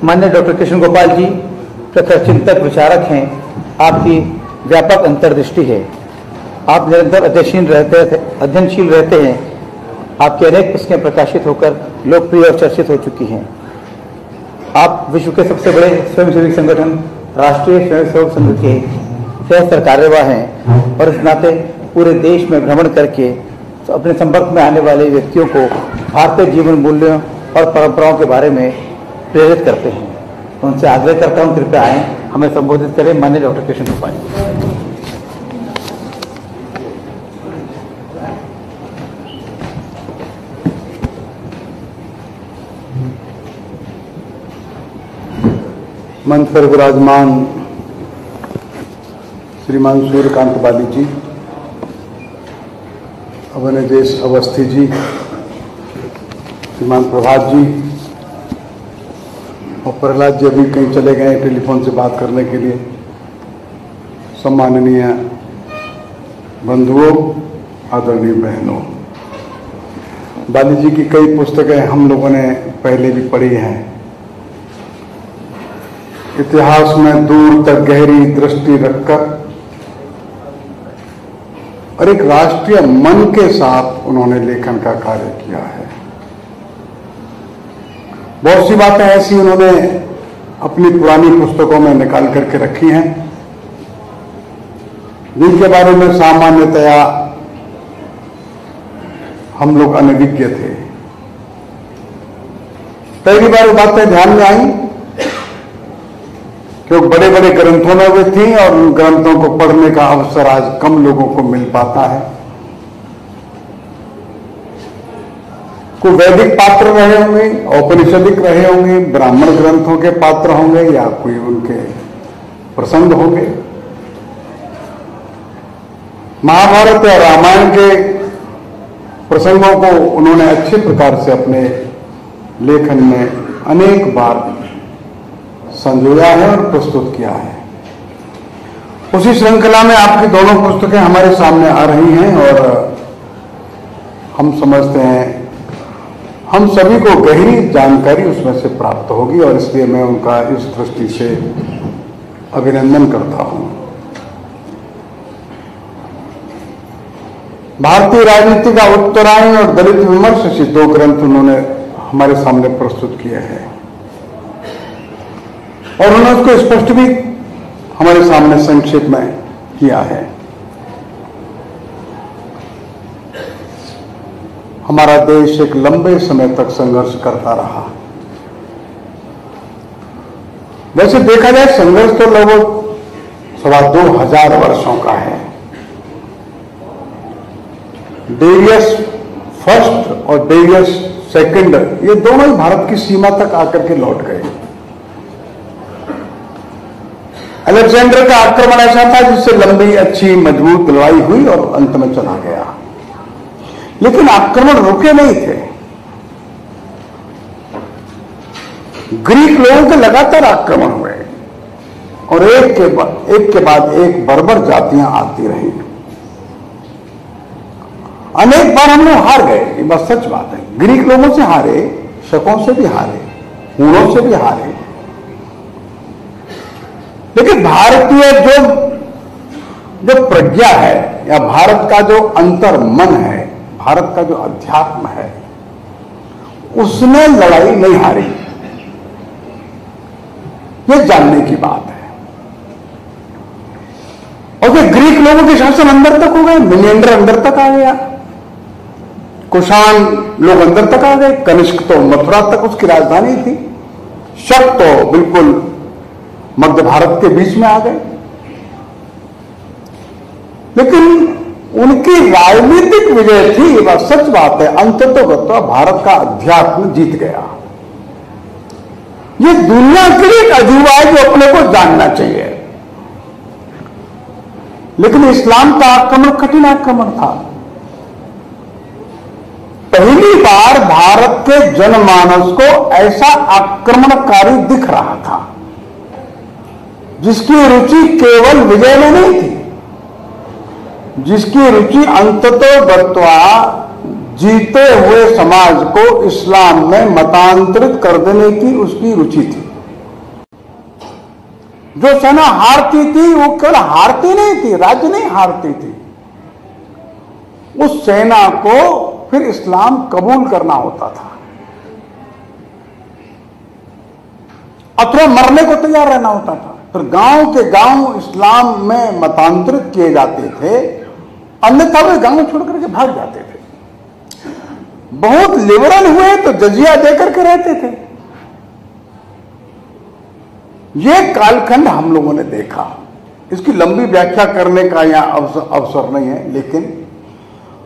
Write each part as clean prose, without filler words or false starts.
माननीय डॉक्टर कृष्ण गोपाल जी प्रखर चिंतक विचारक हैं। आपकी व्यापक अंतर्दृष्टि है। आप निरंतर अध्ययनशील रहते हैं। आपकी अनेक पुस्तकें प्रकाशित होकर लोकप्रिय और चर्चित हो चुकी हैं। आप विश्व के सबसे बड़े स्वयंसेवी संगठन राष्ट्रीय स्वयंसेवक संघ के सहस्त्र कार्यवाह हैं और इस नाते पूरे देश में भ्रमण करके अपने संपर्क में आने वाले व्यक्तियों को भारतीय जीवन मूल्यों और परंपराओं के बारे में प्रेरित करते हैं। तो उनसे आग्रह करता हूं, कृपया आएं, हमें संबोधित करें। माननीय डॉक्टर कृष्ण गोपाल जी। मंच पर विराजमान श्रीमान सूर्यकांत बाली जी, अवनीश अवस्थी जी, श्रीमान प्रभात जी और प्रहलाद जी अभी कहीं चले गए टेलीफोन से बात करने के लिए। सम्माननीय बंधुओं, आदरणीय बहनों, बाली जी की कई पुस्तकें हम लोगों ने पहले भी पढ़ी हैं। इतिहास में दूर तक गहरी दृष्टि रखकर और एक राष्ट्रीय मन के साथ उन्होंने लेखन का कार्य किया है। बहुत सी बातें ऐसी उन्होंने अपनी पुरानी पुस्तकों में निकाल करके रखी हैं जिनके बारे में सामान्यतया हम लोग अनभिज्ञ थे। पहली बार बातें ध्यान में आई क्योंकि बड़े बड़े ग्रंथों में वे थी और उन ग्रंथों को पढ़ने का अवसर आज कम लोगों को मिल पाता है। कोई वैदिक पात्र रहे होंगे, औपनिषदिक रहे होंगे, ब्राह्मण ग्रंथों के पात्र होंगे या कोई उनके प्रसंग होंगे। महाभारत या रामायण के प्रसंगों को उन्होंने अच्छे प्रकार से अपने लेखन में अनेक बार संजोया है और प्रस्तुत किया है। उसी श्रृंखला में आपकी दोनों पुस्तकें हमारे सामने आ रही हैं और हम समझते हैं हम सभी को गहरी जानकारी उसमें से प्राप्त होगी और इसलिए मैं उनका इस दृष्टि से अभिनंदन करता हूं। भारतीय राजनीति का उत्तरायण और दलित विमर्श से दो ग्रंथ उन्होंने हमारे सामने प्रस्तुत किए हैं और उन्होंने उसको स्पष्ट भी हमारे सामने संक्षेप में किया है। हमारा देश एक लंबे समय तक संघर्ष करता रहा। वैसे देखा जाए संघर्ष तो लगभग 2,500 वर्षों का है। डेरियस फर्स्ट और डेरियस सेकंड ये दोनों ही भारत की सीमा तक आकर के लौट गए। अलेक्जेंडर का आक्रमण ऐसा था जिससे लंबी अच्छी मजबूत लड़ाई हुई और अंत में चला गया, लेकिन आक्रमण रुके नहीं थे। ग्रीक लोगों के लगातार आक्रमण हुए और एक के बाद एक बर्बर जातियां आती रही। अनेक बार हम लोग हार गए, ये बात सच बात है। ग्रीक लोगों से हारे, शकों से भी हारे, हूणों से भी हारे, लेकिन भारतीय जो प्रज्ञा है या भारत का जो अंतर मन है, भारत का जो अध्यात्म है, उसने लड़ाई नहीं हारी। ये जानने की बात है। और ये ग्रीक लोगों के शासन अंदर तक हो गए, मिलियंडर अंदर तक आ गया, कुषाण लोग अंदर तक आ गए, कनिष्क तो मथुरा तक उसकी राजधानी थी, शक तो बिल्कुल मध्य भारत के बीच में आ गए। लेकिन उनकी राजनीतिक विजय थी, ये बात सच बात है। अंततः भारत का अध्यात्म जीत गया। ये दुनिया के लिए एक अजूबा है जो अपने को जानना चाहिए। लेकिन इस्लाम का आक्रमण कठिन आक्रमण था। पहली बार भारत के जनमानस को ऐसा आक्रमणकारी दिख रहा था जिसकी रुचि केवल विजय में नहीं थी, जिसकी रुचि अंततोगत्वा जीते हुए समाज को इस्लाम में मतांतरित कर देने की उसकी रुचि थी। जो सेना हारती थी वो केवल हारती नहीं थी, राज्य नहीं हारती थी, उस सेना को फिर इस्लाम कबूल करना होता था अथवा मरने को तैयार रहना होता था। फिर गांव के गांव इस्लाम में मतांतरित किए जाते थे, अन्यथा वे गांव छोड़ करके भाग जाते थे। बहुत लिबरल हुए तो जजिया देकर के रहते थे। यह कालखंड हम लोगों ने देखा। इसकी लंबी व्याख्या करने का यहां अवसर नहीं है, लेकिन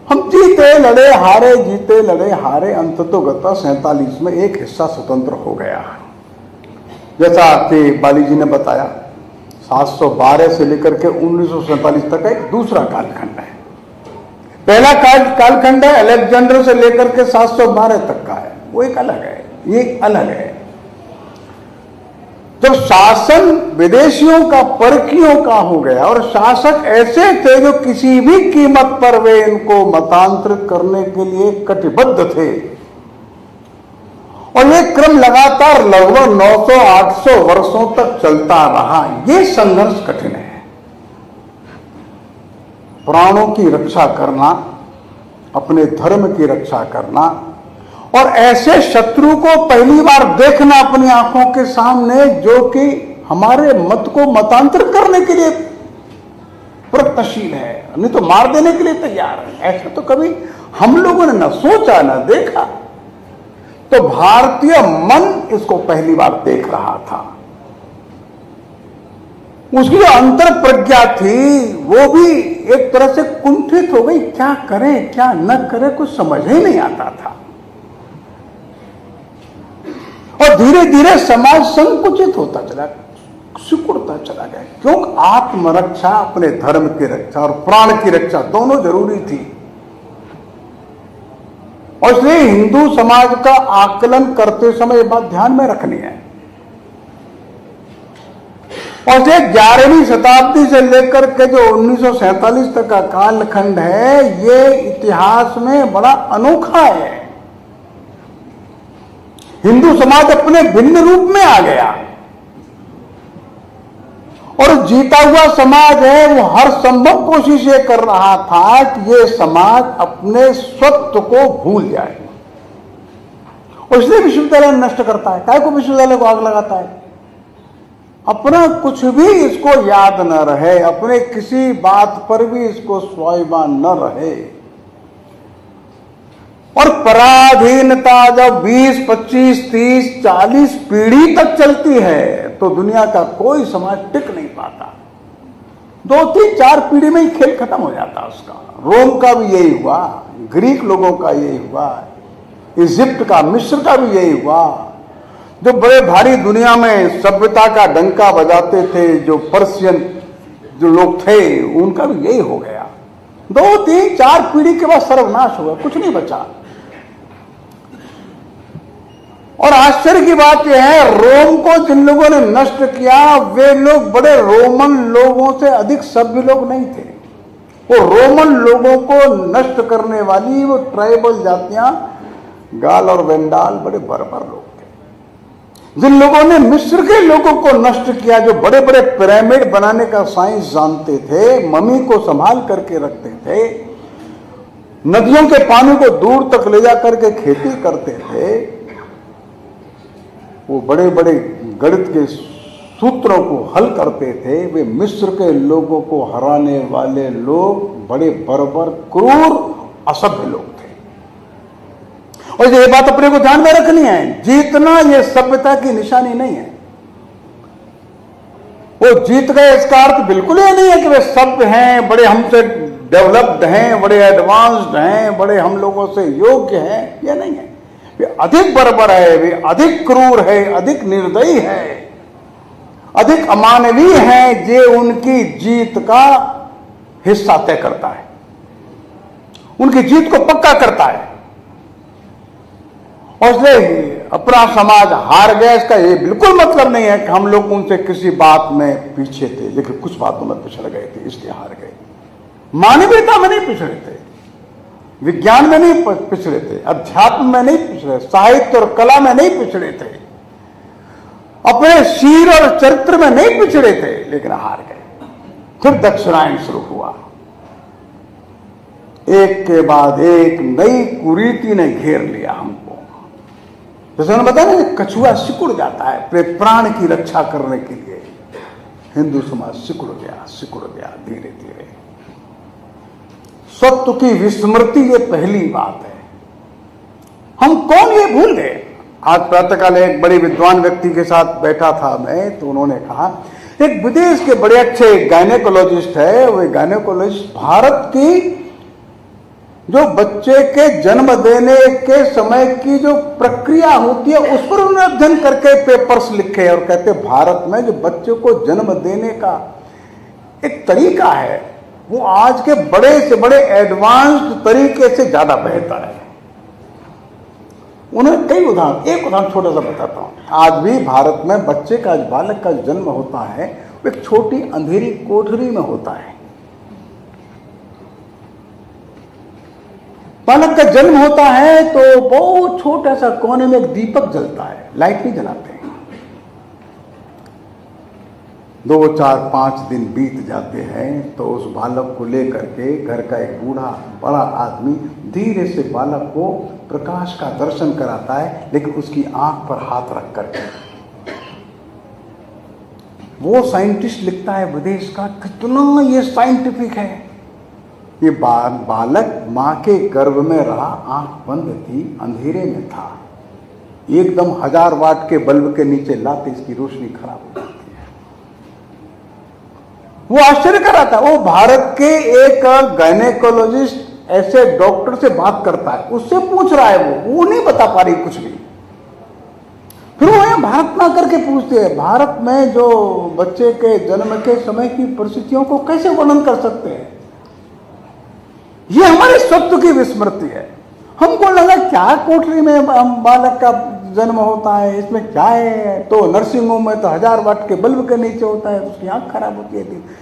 हम जीते लड़े हारे, जीते लड़े हारे, अंततोगत्वा 47 में एक हिस्सा स्वतंत्र हो गया। जैसा कि बाली जी ने बताया, 712 से लेकर के 1947 तक एक दूसरा कालखंड है। पहला कालखंड है अलेक्जेंडर से लेकर के 712 तक का है, वो एक अलग है, ये अलग है। जब शासन विदेशियों का, परकियों का हो गया और शासक ऐसे थे जो किसी भी कीमत पर वे इनको मतांतरित करने के लिए कटिबद्ध थे, और ये क्रम लगातार लगभग 900-800 वर्षों तक चलता रहा। ये संघर्ष कठिन है। प्राणों की रक्षा करना, अपने धर्म की रक्षा करना, और ऐसे शत्रु को पहली बार देखना अपनी आंखों के सामने जो कि हमारे मत को मतांतरित करने के लिए प्रयत्नशील है, नहीं तो मार देने के लिए तैयार है। ऐसा तो कभी हम लोगों ने न सोचा न देखा। तो भारतीय मन इसको पहली बार देख रहा था। उसकी जो अंतर प्रज्ञा थी वो भी एक तरह से कुंठित हो गई। क्या करें क्या न करें कुछ समझ ही नहीं आता था। और धीरे धीरे समाज संकुचित होता चला, सिकुड़ता चला गया, क्योंकि आत्मरक्षा, अपने धर्म की रक्षा और प्राण की रक्षा दोनों जरूरी थी। और इसलिए हिंदू समाज का आकलन करते समय ये बात ध्यान में रखनी है। और ये 11वीं शताब्दी से लेकर के जो 1947 तक का कालखंड है, ये इतिहास में बड़ा अनोखा है। हिंदू समाज अपने भिन्न रूप में आ गया, और जीता हुआ समाज है वो हर संभव कोशिश ये कर रहा था कि ये समाज अपने स्वत्व को भूल जाए, और इसलिए विश्वविद्यालय नष्ट करता है। काय को विश्वविद्यालय को आग लगाता है? अपना कुछ भी इसको याद न रहे, अपने किसी बात पर भी इसको स्वाभिमान न रहे। और पराधीनता जब 20, 25, 30, 40 पीढ़ी तक चलती है तो दुनिया का कोई समाज टिक नहीं पाता। 2, 3, 4 पीढ़ी में ही खेल खत्म हो जाता उसका। रोम का भी यही हुआ, ग्रीक लोगों का यही हुआ, इजिप्ट का, मिस्र का भी यही हुआ। जो बड़े भारी दुनिया में सभ्यता का डंका बजाते थे, जो पर्शियन जो लोग थे, उनका भी यही हो गया। 2, 3, 4 पीढ़ी के बाद सर्वनाश हुआ, कुछ नहीं बचा। और आश्चर्य की बात यह है, रोम को जिन लोगों ने नष्ट किया वे लोग बड़े रोमन लोगों से अधिक सभ्य लोग नहीं थे। वो रोमन लोगों को नष्ट करने वाली वो ट्राइबल जातियां, गाल और वेंडाल, बड़े बर्बर लोग थे। जिन लोगों ने मिस्र के लोगों को नष्ट किया, जो बड़े बड़े पिरामिड बनाने का साइंस जानते थे, मम्मी को संभाल करके रखते थे, नदियों के पानी को दूर तक ले जा करके खेती करते थे, वो बड़े बड़े गणित के सूत्रों को हल करते थे, वे मिस्र के लोगों को हराने वाले लोग बड़े बर्बर, क्रूर, असभ्य लोग थे। और ये बात अपने को ध्यान में रखनी है, जीतना ये सभ्यता की निशानी नहीं है। वो जीत गए इसका अर्थ बिल्कुल ये नहीं है कि वे सभ्य हैं, बड़े हमसे डेवलप्ड हैं, बड़े एडवांस्ड हैं, बड़े हम लोगों से योग्य हैं, ये नहीं है। वे अधिक बर्बर है, वे अधिक क्रूर है, अधिक निर्दयी है, अधिक अमानवीय है, जे उनकी जीत का हिस्सा तय करता है, उनकी जीत को पक्का करता है। और इसलिए अपना समाज हार गया, इसका ये बिल्कुल मतलब नहीं है कि हम लोग उनसे किसी बात में पीछे थे, लेकिन कुछ बातों में पिछड़ गए थे, इसलिए हार गए। मानवीयता में नहीं पिछड़े थे, विज्ञान में नहीं पिछड़े थे, अध्यात्म में नहीं पिछड़े, साहित्य और कला में नहीं पिछड़े थे, अपने शीर और चरित्र में नहीं पिछड़े थे, लेकिन हार गए। फिर दक्षिणायन शुरू हुआ, एक के बाद एक नई कुरीति ने घेर लिया हमको। जैसे उन्होंने बताया ना, कछुआ सिकुड़ जाता है अपने प्राण की रक्षा करने के लिए, हिंदू समाज सिकुड़ गया धीरे धीरे। सत्य की विस्मृति ये पहली बात है। हम कौन ये भूल गए। आज प्रातःकाल एक बड़े विद्वान व्यक्ति के साथ बैठा था मैं, तो उन्होंने कहा, एक विदेश के बड़े अच्छे गायनेकोलॉजिस्ट है, वो गायनेकोलॉजिस्ट भारत की जो बच्चे के जन्म देने के समय की जो प्रक्रिया होती है उस पर उन्होंने अध्ययन करके पेपर्स लिखे, और कहते भारत में जो बच्चे को जन्म देने का एक तरीका है वो आज के बड़े से बड़े एडवांस्ड तरीके से ज्यादा बेहतर है। उन्होंने कई उदाहरण, एक उदाहरण छोटा सा बताता हूं। आज भी भारत में बच्चे का, बालक का जन्म होता है वो एक छोटी अंधेरी कोठरी में होता है। बालक का जन्म होता है तो बहुत छोटा सा कोने में एक दीपक जलता है, लाइट नहीं जलाते हैं। 2, 4, 5 दिन बीत जाते हैं तो उस बालक को लेकर के घर का एक बूढ़ा बड़ा आदमी धीरे से बालक को प्रकाश का दर्शन कराता है, लेकिन उसकी आंख पर हाथ रख करके। वो साइंटिस्ट लिखता है विदेश का, कितना ये साइंटिफिक है। ये बालक मां के गर्भ में रहा, आंख बंद थी, अंधेरे में था, एकदम 1000 वाट के बल्ब के नीचे लाते इसकी रोशनी खराब हो जाती है। वो आश्चर्य कर रहा था। वो भारत के एक गायनेकोलॉजिस्ट ऐसे डॉक्टर से बात करता है, उससे पूछ रहा है, वो नहीं बता पा रही कुछ भी। फिर वो यहाँ भारत में आकर के पूछते हैं, भारत में जो बच्चे के जन्म के समय की परिस्थितियों को कैसे वर्णन कर सकते हैं। ये हमारे सत्य की विस्मृति है। हमको लगा क्या कोठरी में बालक का जन्म होता है, इसमें क्या है, तो नर्सिंग होम में तो 1000 वाट के बल्ब के नीचे होता है, उसकी आंख खराब होती है।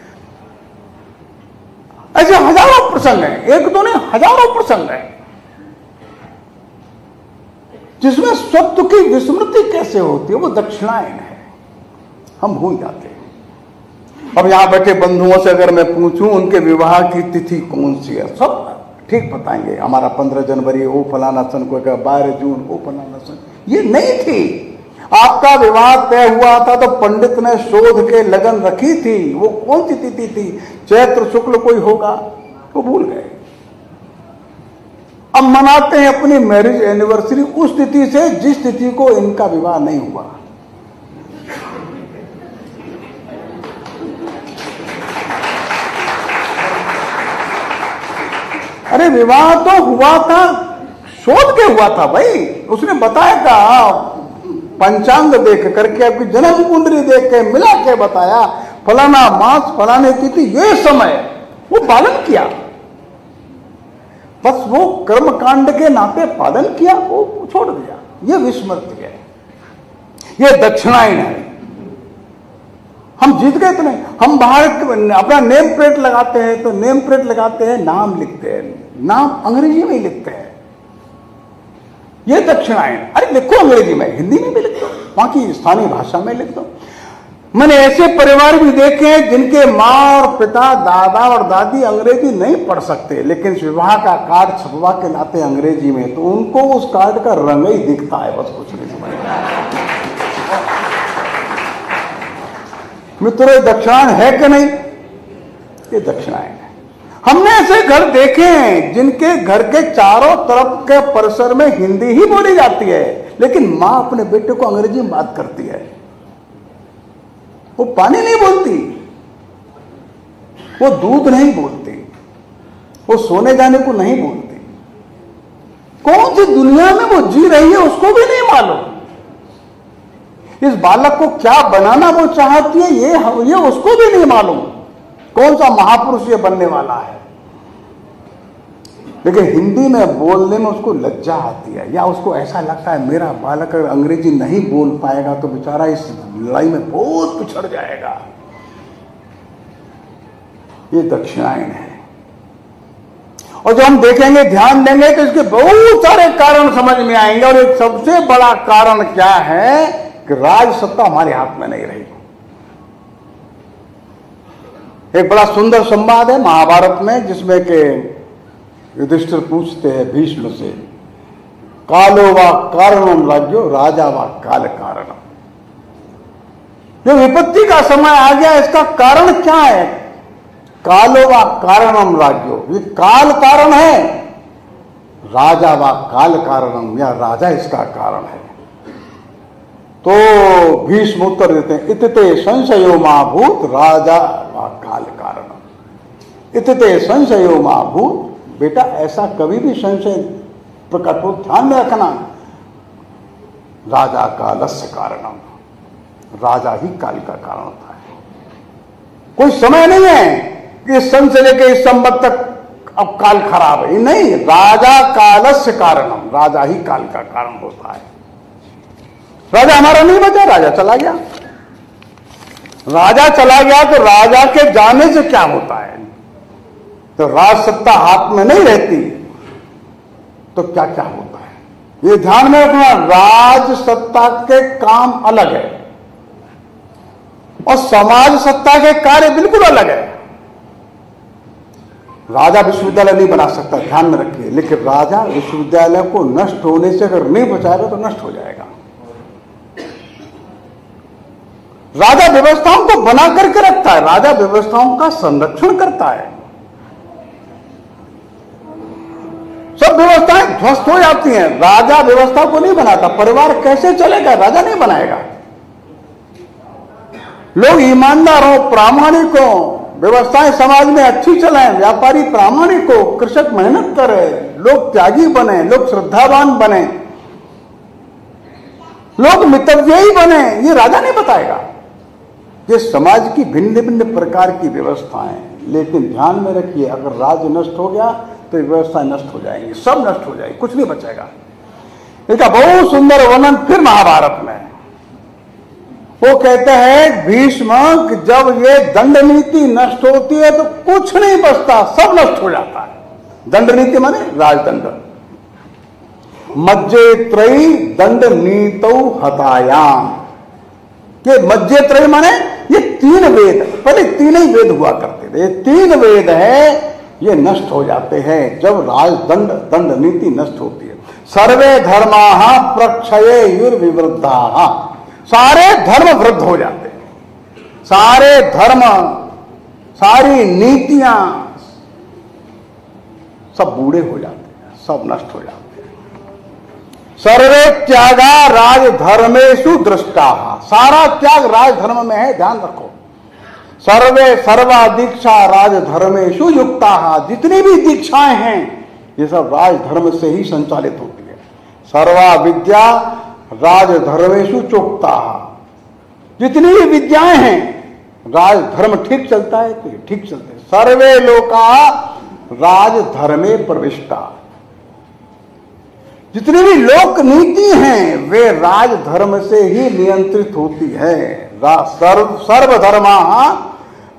ऐसे हजारों प्रसंग हैं, एक दो नहीं हजारों प्रसंग हैं जिसमें सत्य की विस्मृति कैसे होती है। वो दक्षिणायन है, हम भूल जाते हैं। अब यहां बैठे बंधुओं से अगर मैं पूछूं उनके विवाह की तिथि कौन सी है, सब ठीक बताएंगे। हमारा 15 जनवरी, वो फलाना सन, कोई का 12 जून, वो फलाना सन। ये नहीं थी। आपका विवाह तय हुआ था तो पंडित ने शोध के लगन रखी थी, वो कौन सी तिथि थी, चैत्र शुक्ल कोई होगा, वो भूल गए। अब मनाते हैं अपनी मैरिज एनिवर्सरी उस तिथि से जिस तिथि को इनका विवाह नहीं हुआ। अरे विवाह तो हुआ था, शोध के हुआ था भाई, उसने बताया था, पंचांग देख करके, आपकी जन्म कुंडली देख के मिला के बताया, फलाना मास, फलाने तिथि, ये समय, वो पालन किया। बस वो कर्मकांड के नाते पालन किया, वो छोड़ दिया। ये विस्मृति है, ये दक्षिणायन है। हम जीत गए तो नहीं। हम बाहर अपना नेम प्लेट लगाते हैं तो नेम प्लेट लगाते हैं, नाम लिखते हैं, नाम अंग्रेजी में ही लिखते हैं। ये दक्षिणायन। अरे लिखो अंग्रेजी में, हिंदी में भी लिख दो, वहां की स्थानीय भाषा में लिख दो। मैंने ऐसे परिवार भी देखे हैं जिनके माँ और पिता, दादा और दादी अंग्रेजी नहीं पढ़ सकते, लेकिन विवाह का कार्ड छपवा के लाते अंग्रेजी में, तो उनको उस कार्ड का रंग ही दिखता है, बस कुछ नहीं समझ। मित्रों, दक्षिणायन है कि नहीं? ये दक्षिणायन है। हमने ऐसे घर देखे हैं जिनके घर के चारों तरफ के परिसर में हिंदी ही बोली जाती है, लेकिन मां अपने बेटे को अंग्रेजी में बात करती है। वो पानी नहीं बोलती, वो दूध नहीं बोलती, वो सोने जाने को नहीं बोलती। कौन सी दुनिया में वो जी रही है उसको भी नहीं मालूम। इस बालक को क्या बनाना वो चाहती है ये उसको भी नहीं मालूम। कौन सा महापुरुष ये बनने वाला है। लेकिन हिंदी में बोलने में उसको लज्जा आती है, या उसको ऐसा लगता है मेरा बालक अगर अंग्रेजी नहीं बोल पाएगा तो बेचारा इस लड़ाई में बहुत पिछड़ जाएगा। ये दक्षिणायन है। और जो हम देखेंगे, ध्यान देंगे तो इसके बहुत सारे कारण समझ में आएंगे। और एक सबसे बड़ा कारण क्या है कि राज सत्ता हमारे हाथ में नहीं रही। एक बड़ा सुंदर संवाद है महाभारत में, जिसमें कि युधिष्ठिर पूछते हैं भीष्म से, कालो वा कारणम राज्यो राजा वा काल कारणम। जो विपत्ति का समय आ गया, इसका कारण क्या है? कालो वा कारणम राज्यो, ये काल कारण है, राजा वा काल कारणम, या राजा इसका कारण है। तो भीष्म उत्तर देते हैं, इतते संशयो महाभूत राजा वा काल कारणम। इतते संशयो महाभूत, बेटा ऐसा कभी भी संशय प्रकट हो, ध्यान में रखना, राजा कालस्य कारणम, राजा ही काल का कारण होता है। कोई समय नहीं है कि इस सन से लेकर इस संवत तक अब काल खराब है, नहीं, राजा कालस्य कारणम, राजा ही काल का कारण होता है। राजा हमारा नहीं बचा, राजा चला गया। राजा चला गया तो राजा के जाने से क्या होता है? तो राज सत्ता हाथ में नहीं रहती तो क्या क्या होता है, ये ध्यान में रखना। राज सत्ता के काम अलग है और समाज सत्ता के कार्य बिल्कुल अलग है। राजा विश्वविद्यालय नहीं बना सकता, ध्यान में रखिए, लेकिन राजा विश्वविद्यालय को नष्ट होने से अगर नहीं बचाएगा तो नष्ट हो जाएगा। राजा व्यवस्थाओं को बना करके रखता है, राजा व्यवस्थाओं का संरक्षण करता है। सब व्यवस्थाएं ध्वस्त हो जाती हैं, राजा व्यवस्था को नहीं बनाता। परिवार कैसे चलेगा? राजा नहीं बनाएगा। लोग ईमानदार हो, प्रामाणिक हो, व्यवस्थाएं समाज में अच्छी चलाएं, व्यापारी प्रामाणिक हो, कृषक मेहनत करे, लोग त्यागी बने, लोग श्रद्धावान बने, लोग मितव्ययी बने, ये राजा नहीं बताएगा। ये समाज की भिन्न भिन्न प्रकार की व्यवस्थाएं। लेकिन ध्यान में रखिए, अगर राज्य नष्ट हो गया तो व्यवस्था नष्ट हो जाएंगी, सब नष्ट हो जाएगी, कुछ नहीं बचेगा। इसका बहुत सुंदर वर्णन फिर महाभारत में वो कहते हैं भीष्म कि जब ये दंड नीति नष्ट होती है तो कुछ नहीं बचता, सब नष्ट हो जाता है। दंड नीति माने राजदंड। मज्जे त्रयी दंड नीतौ हतायाम। ये मज्जे त्रयी माने ये तीन वेद, पहले तीन ही वेद हुआ करते थे, ये तीन वेद है, ये नष्ट हो जाते हैं जब राजदंड दंड नीति नष्ट होती है। सर्वे धर्माः प्रक्षयेयुर्विवृद्धाः, सारे धर्म वृद्ध हो जाते हैं, सारे धर्म, सारी नीतियां सब बूढ़े हो जाते हैं, सब नष्ट हो जाते हैं। सर्वे त्यागा राजधर्मेषु दृष्टाः, सारा त्याग राजधर्म में है, ध्यान रखो। सर्वे सर्वा दीक्षा राजधर्मेषु युक्ताः, जितनी भी दीक्षाएं हैं ये सब राजधर्म से ही संचालित होती है। सर्वा विद्या राजधर्मेषु चोक्ताः, जितनी भी विद्याएं हैं राजधर्म ठीक चलता है तो ये ठीक चलते हैं। सर्वे लोका राजधर्मे प्रविष्टा, जितनी भी लोक नीति हैं वे राजधर्म से ही नियंत्रित होती है। सर्वधर्माः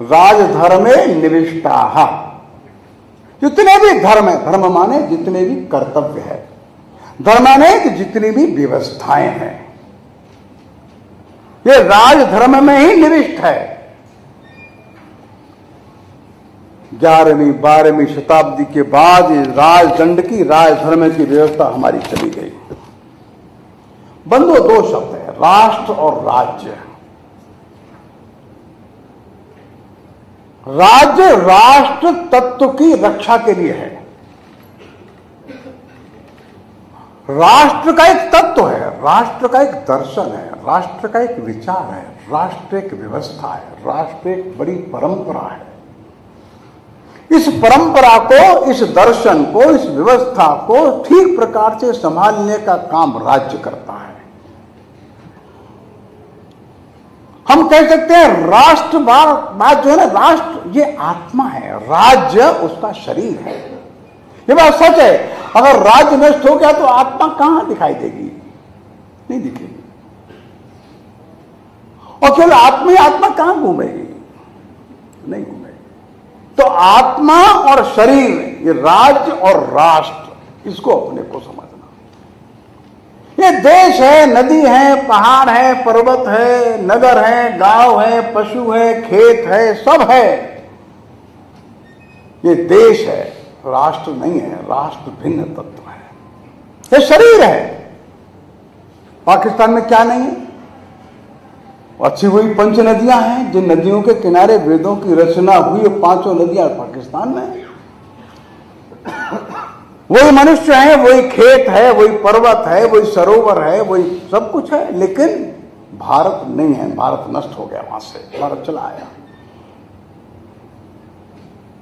राजधर्मे निविष्टाः, जितने भी धर्म है, धर्म माने जितने भी कर्तव्य है, धर्म माने कि जितनी भी व्यवस्थाएं हैं ये राजधर्म में ही निविष्ट है। 11वीं 12वीं शताब्दी के बाद राजदंड की, राजधर्म की व्यवस्था हमारी चली गई। बंधु दो शब्द है, राष्ट्र और राज्य। राज्य राष्ट्र तत्व की रक्षा के लिए है। राष्ट्र का एक तत्व है, राष्ट्र का एक दर्शन है, राष्ट्र का एक विचार है, राष्ट्र एक व्यवस्था है, राष्ट्र एक बड़ी परंपरा है। इस परंपरा को, इस दर्शन को, इस व्यवस्था को ठीक प्रकार से संभालने का काम राज्य करता है। हम कह सकते हैं राष्ट्र बात जो है ना, राष्ट्र ये आत्मा है, राज्य उसका शरीर है। ये बात सच है। अगर राज्य नष्ट हो गया तो आत्मा कहां दिखाई देगी? नहीं दिखेगी। और केवल आत्मा कहां घूमेगी? नहीं घूमेगी। तो आत्मा और शरीर, ये राज्य और राष्ट्र, इसको अपने को समझना। ये देश है, नदी है, पहाड़ है, पर्वत है, नगर है, गांव है, पशु है, खेत है, सब है। ये देश है, राष्ट्र नहीं है। राष्ट्र भिन्न तत्व है। ये शरीर है। पाकिस्तान में क्या नहीं है? अच्छी हुई 5 नदियां हैं, जिन नदियों के किनारे वेदों की रचना हुई, 5 नदियां पाकिस्तान में। वही मनुष्य है, वही खेत है, वही पर्वत है, वही सरोवर है, वही सब कुछ है, लेकिन भारत नहीं है। भारत नष्ट हो गया, वहां से भारत चला आया।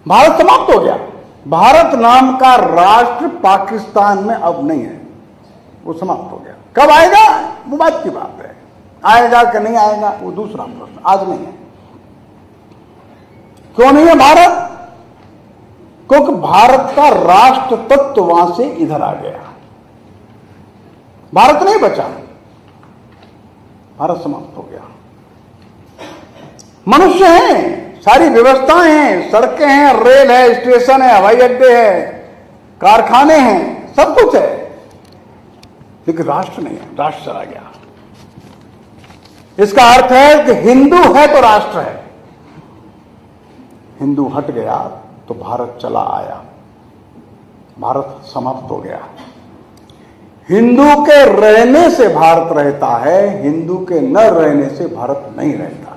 भारत समाप्त हो गया। भारत नाम का राष्ट्र पाकिस्तान में अब नहीं है, वो समाप्त हो गया। कब आएगा वो बात की बात है। आएगा कि नहीं आएगा वो दूसरा प्रश्न, आज नहीं है। क्यों नहीं है भारत? क्योंकि भारत का राष्ट्र तत्व वहां से इधर आ गया। भारत नहीं बचा, भारत समाप्त हो गया। मनुष्य हैं, सारी व्यवस्थाएं हैं, सड़कें हैं, रेल है, स्टेशन है, हवाई अड्डे है, कारखाने हैं, सब कुछ है, लेकिन राष्ट्र नहीं है। राष्ट्र चला गया। इसका अर्थ है कि हिंदू है तो राष्ट्र है। हिंदू हट गया तो भारत चला आया, भारत समाप्त हो गया। हिंदू के रहने से भारत रहता है, हिंदू के न रहने से भारत नहीं रहता।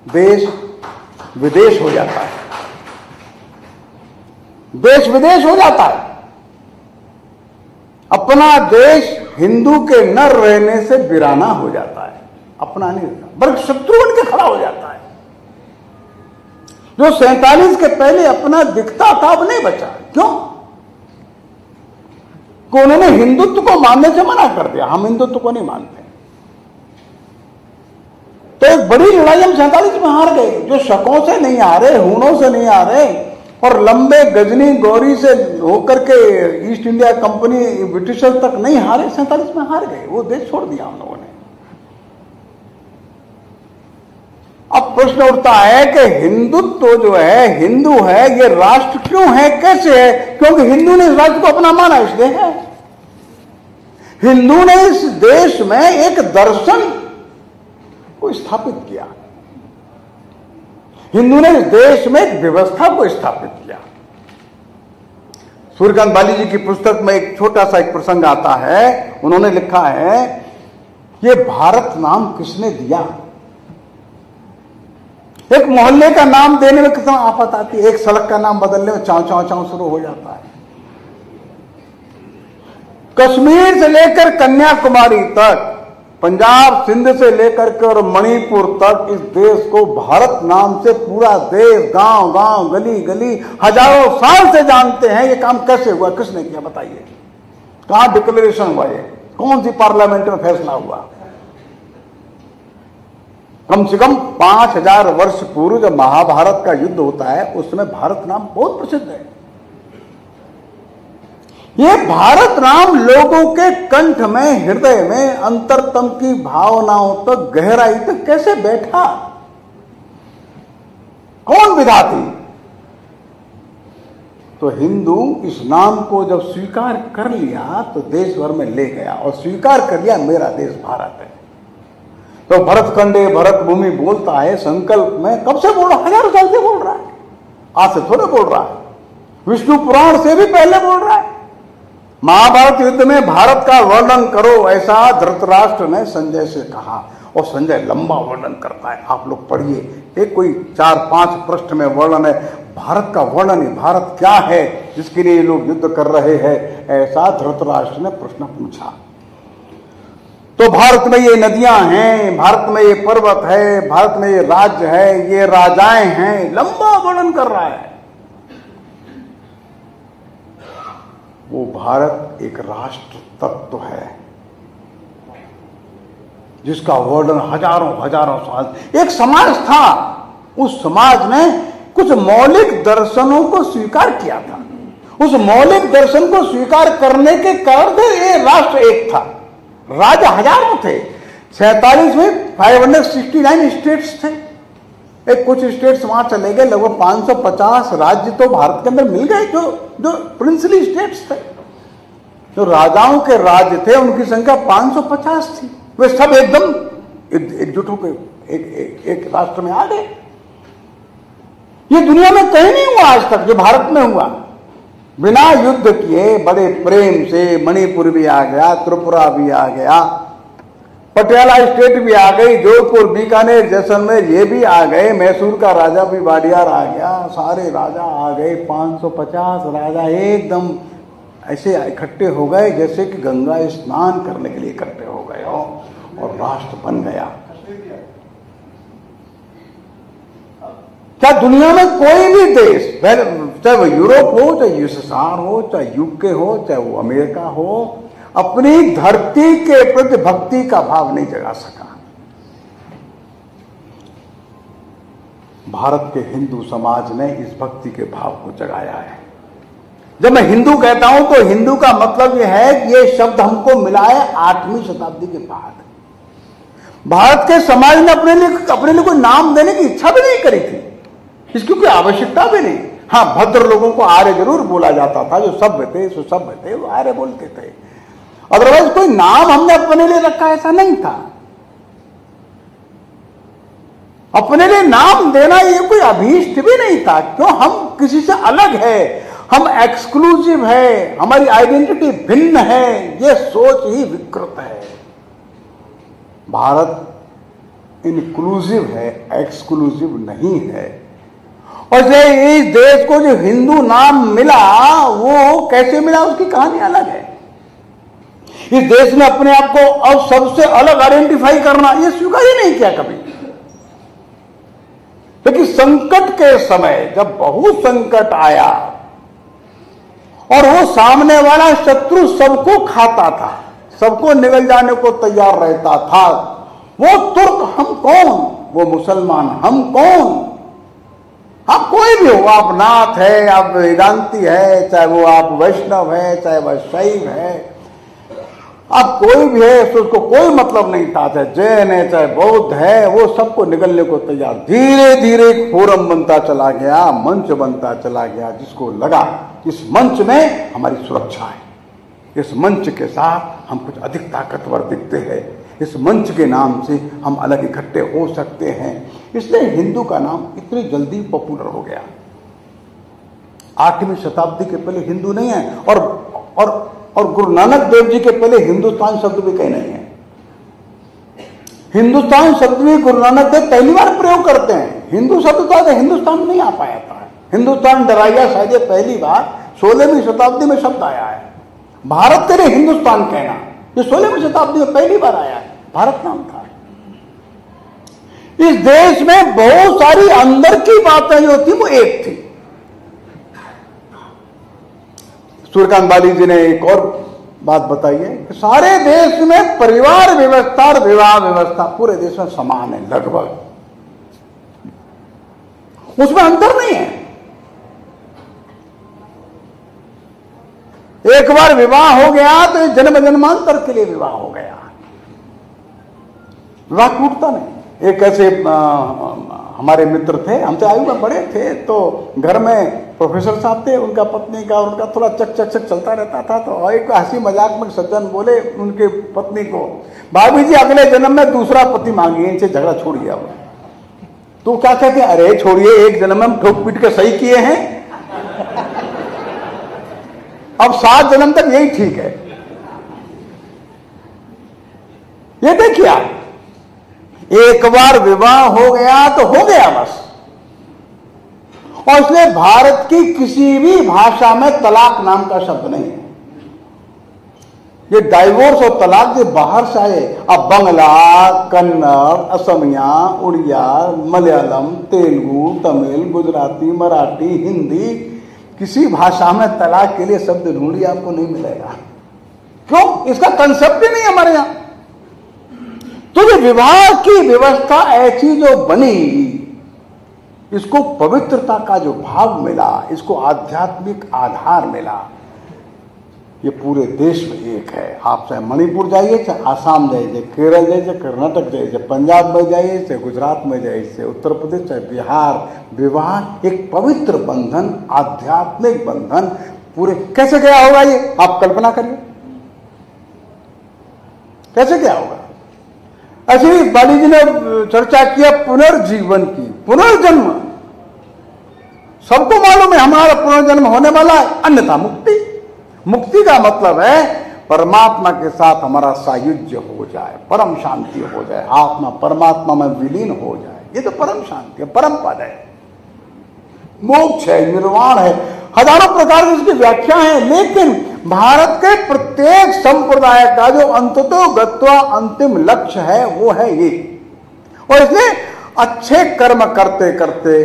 देश विदेश हो जाता है, देश विदेश हो जाता है। अपना देश हिंदू के न रहने से वीराना हो जाता है, अपना नहीं रहता, बल्कि शत्रु बन के खड़ा हो जाता है। जो 47 के पहले अपना दिखता था, अब नहीं बचा। क्यों? कि उन्होंने हिंदुत्व को मानने से मना कर दिया। हम हिंदुत्व को नहीं मानते। तो एक बड़ी लड़ाई हम 47 में हार गए। जो शकों से नहीं आ रहे, हूणों से नहीं आ रहे, और लंबे गजनी गौरी से होकर के ईस्ट इंडिया कंपनी ब्रिटिशर तक नहीं हारे, 47 में हार गए। वो देश छोड़ दिया हम लोगों ने। अब प्रश्न उठता है कि हिंदुत्व जो है, हिंदू है, ये राष्ट्र क्यों है, कैसे है? क्योंकि हिंदू ने इस राष्ट्र को अपना माना, इसलिए है। हिंदू ने इस देश में एक दर्शन को स्थापित किया। हिंदू ने इस देश में एक व्यवस्था को स्थापित किया। सूर्यकांत बाली जी की पुस्तक में एक छोटा सा एक प्रसंग आता है। उन्होंने लिखा है, ये भारत नाम किसने दिया? एक मोहल्ले का नाम देने में कितना आफत आती है, एक सड़क का नाम बदलने में चाव चाव चाव शुरू हो जाता है। कश्मीर से लेकर कन्याकुमारी तक, पंजाब सिंध से लेकर के और मणिपुर तक, इस देश को भारत नाम से पूरा देश, गांव गांव, गली गली हजारों साल से जानते हैं। ये काम कैसे हुआ, किसने किया, बताइए। कहां डिक्लेरेशन हुआ, ये कौन सी पार्लियामेंट में फैसला हुआ? कम से कम 5000 वर्ष पूर्व जब महाभारत का युद्ध होता है, उस समय भारत नाम बहुत प्रसिद्ध है। ये भारत नाम लोगों के कंठ में, हृदय में, अंतरतम की भावनाओं तक, गहराई तक कैसे बैठा? कौन विधा थी? तो हिंदू इस नाम को जब स्वीकार कर लिया तो देश भर में ले गया और स्वीकार कर लिया, मेरा देश भारत है। तो भरत खंडे, भरत भूमि बोलता है संकल्प में, कब से बोल रहा है? हजारों साल से बोल रहा है, आज से थोड़े बोल रहा है। विष्णु पुराण से भी पहले बोल रहा है। महाभारत युद्ध में भारत का वर्णन करो, ऐसा धृतराष्ट्र ने संजय से कहा, और संजय लंबा वर्णन करता है। आप लोग पढ़िए, एक कोई 4-5 पृष्ठ में वर्णन है भारत का। वर्णन है भारत क्या है जिसके लिए लोग युद्ध कर रहे हैं, ऐसा धृतराष्ट्र ने प्रश्न पूछा। तो भारत में ये नदियां हैं, भारत में ये पर्वत है, भारत में ये राज्य है, ये राजाएं हैं, लंबा वर्णन कर रहा है। वो भारत एक राष्ट्र तत्व है जिसका वर्णन हजारों हजारों साल। एक समाज था, उस समाज ने कुछ मौलिक दर्शनों को स्वीकार किया था। उस मौलिक दर्शन को स्वीकार करने के कारण ये राष्ट्र एक था। राजा हजारों थे। 47 में 569 स्टेट्स थे। एक कुछ स्टेट्स वहां चले गए, लगभग 550 राज्य तो भारत के अंदर मिल गए, जो प्रिंसली स्टेट्स थे। जो राजाओं के राज्य थे उनकी संख्या 550 थी। वे सब एकदम एकजुट होकर एक राष्ट्र में आ गए। ये दुनिया में कहीं नहीं हुआ आज तक जो भारत में हुआ। बिना युद्ध किए बड़े प्रेम से मणिपुर भी आ गया, त्रिपुरा भी आ गया, पटियाला स्टेट भी आ गई, जोधपुर, बीकानेर, जैसलमेर ये भी आ गए, मैसूर का राजा भी वाडियार आ गया, सारे राजा आ गए। 550 राजा एकदम ऐसे इकट्ठे हो गए जैसे कि गंगा स्नान करने के लिए इकट्ठे हो गए हो, और राष्ट्र बन गया। क्या दुनिया में कोई भी देश, चाहे वो यूरोप हो, चाहे यूएसएसआर हो, चाहे यूके हो, चाहे वो अमेरिका हो, अपनी धरती के प्रति भक्ति का भाव नहीं जगा सका? भारत के हिंदू समाज ने इस भक्ति के भाव को जगाया है। जब मैं हिंदू कहता हूं तो हिंदू का मतलब यह है कि ये शब्द हमको मिला है 8वीं शताब्दी के बाद। भारत के समाज ने अपने लिए कोई नाम देने की इच्छा भी नहीं करी थी, इसकी कोई आवश्यकता भी नहीं। हाँ, भद्र लोगों को आर्य जरूर बोला जाता था, जो सभ्य थे, सुसभ्य थे, वो आर्य बोलते थे। अदरवाइज कोई नाम हमने अपने लिए रखा ऐसा नहीं था। अपने लिए नाम देना ये कोई अभीष्ट भी नहीं था। क्यों? हम किसी से अलग है, हम एक्सक्लूसिव है, हमारी आइडेंटिटी भिन्न है, ये सोच ही विकृत है। भारत इंक्लूसिव है, एक्सक्लूसिव नहीं है। और इस देश को जो हिंदू नाम मिला, वो कैसे मिला उसकी कहानी अलग है। इस देश ने अपने आप को अब सबसे अलग आइडेंटिफाई करना ये स्वीकार ही नहीं किया कभी। लेकिन संकट के समय जब बहुत संकट आया और वो सामने वाला शत्रु सबको खाता था, सबको निगल जाने को तैयार रहता था, वो तुर्क हम कौन, वो मुसलमान हम कौन। आप कोई भी हो, आप नाथ है, आप वेदांती है, चाहे वो आप वैष्णव है, चाहे वह शैव है, आप कोई भी है, उसको कोई मतलब नहीं था। चाहे जैन है, चाहे बौद्ध है, वो सबको निगलने को तैयार। धीरे धीरे एक फोरम बनता चला गया, मंच बनता चला गया, जिसको लगा इस मंच में हमारी सुरक्षा है, इस मंच के साथ हम कुछ अधिक ताकतवर दिखते हैं, इस मंच के नाम से हम अलग इकट्ठे हो सकते हैं। इसलिए हिंदू का नाम इतनी जल्दी पॉपुलर हो गया। 8वीं शताब्दी के पहले हिंदू नहीं है, और गुरु नानक देव जी के पहले हिंदुस्तान शब्द भी कहीं नहीं है। हिंदुस्तान शब्द भी गुरु नानक देव पहली बार प्रयोग करते हैं। हिंदू शब्द तो हिंदुस्तान नहीं आ पाया था, हिंदुस्तान डराया शायद पहली बार 16वीं शताब्दी में शब्द आया है। भारत के लिए हिंदुस्तान कहना ये 16वीं शताब्दी में पहली बार आया है, भारत नाम था। इस देश में बहुत सारी अंदर की बातें जो थी वो एक थी। सूर्यकांत बाली जी ने एक और बात बताई है कि सारे देश में परिवार व्यवस्था और विवाह व्यवस्था पूरे देश में समान है लगभग, उसमें अंतर नहीं है। एक बार विवाह हो गया तो जन्म जन्मांतर के लिए विवाह हो गया, विवाह टूटता नहीं। एक ऐसे हमारे मित्र थे, हमसे आयु में बड़े थे, तो घर में प्रोफेसर साहब थे, उनका पत्नी का और उनका थोड़ा चक चक चक चलता रहता था। तो एक हंसी मजाक में सज्जन बोले उनके पत्नी को, भाभी जी अगले जन्म में दूसरा पति मांगिए, इनसे झगड़ा छोड़िए। अब तो क्या कहते हैं, अरे छोड़िए, एक जन्म में हम ठोक पीट के सही किए हैं, अब 7 जन्म तक यही ठीक है। ये देखिए आप, एक बार विवाह हो गया तो हो गया बस। और इसलिए भारत की किसी भी भाषा में तलाक नाम का शब्द नहीं है। ये डाइवोर्स और तलाक जो बाहर से आए, अब बंगला, कन्नड़, असमिया, उड़िया, मलयालम, तेलुगु, तमिल, गुजराती, मराठी, हिंदी, किसी भाषा में तलाक के लिए शब्द ढूंढिए आपको नहीं मिलेगा। क्यों? इसका कंसेप्ट ही नहीं हमारे यहां। तो ये विवाह की व्यवस्था ऐसी जो बनी, इसको पवित्रता का जो भाव मिला, इसको आध्यात्मिक आधार मिला, ये पूरे देश में एक है। आप चाहे मणिपुर जाइए, चाहे आसाम जाइए, चाहे केरल जाइए, चाहे कर्नाटक जाइए, चाहे पंजाब में जाइए, चाहे गुजरात में जाइए, चाहे उत्तर प्रदेश, चाहे बिहार, विवाह एक पवित्र बंधन, आध्यात्मिक बंधन पूरे। कैसे गया होगा ये आप कल्पना करिए। कैसे क्या होगा? ऐसे ही बाली जी ने चर्चा किया पुनर्जीवन की, पुनर्जन्म। सबको मालूम है हमारा पुनर्जन्म होने वाला है, अन्यथा मुक्ति। मुक्ति का मतलब है परमात्मा के साथ हमारा सायुज्य हो जाए, परम शांति हो जाए, आत्मा परमात्मा में विलीन हो जाए। ये तो परम शांति है, परम पद है, मोक्ष है, निर्वाण है, हजारों प्रकार की इसकी व्याख्या है। लेकिन भारत के प्रत्येक संप्रदाय का जो अंततो गत्वा अंतिम लक्ष्य है वो है ये। और इसलिए अच्छे कर्म करते करते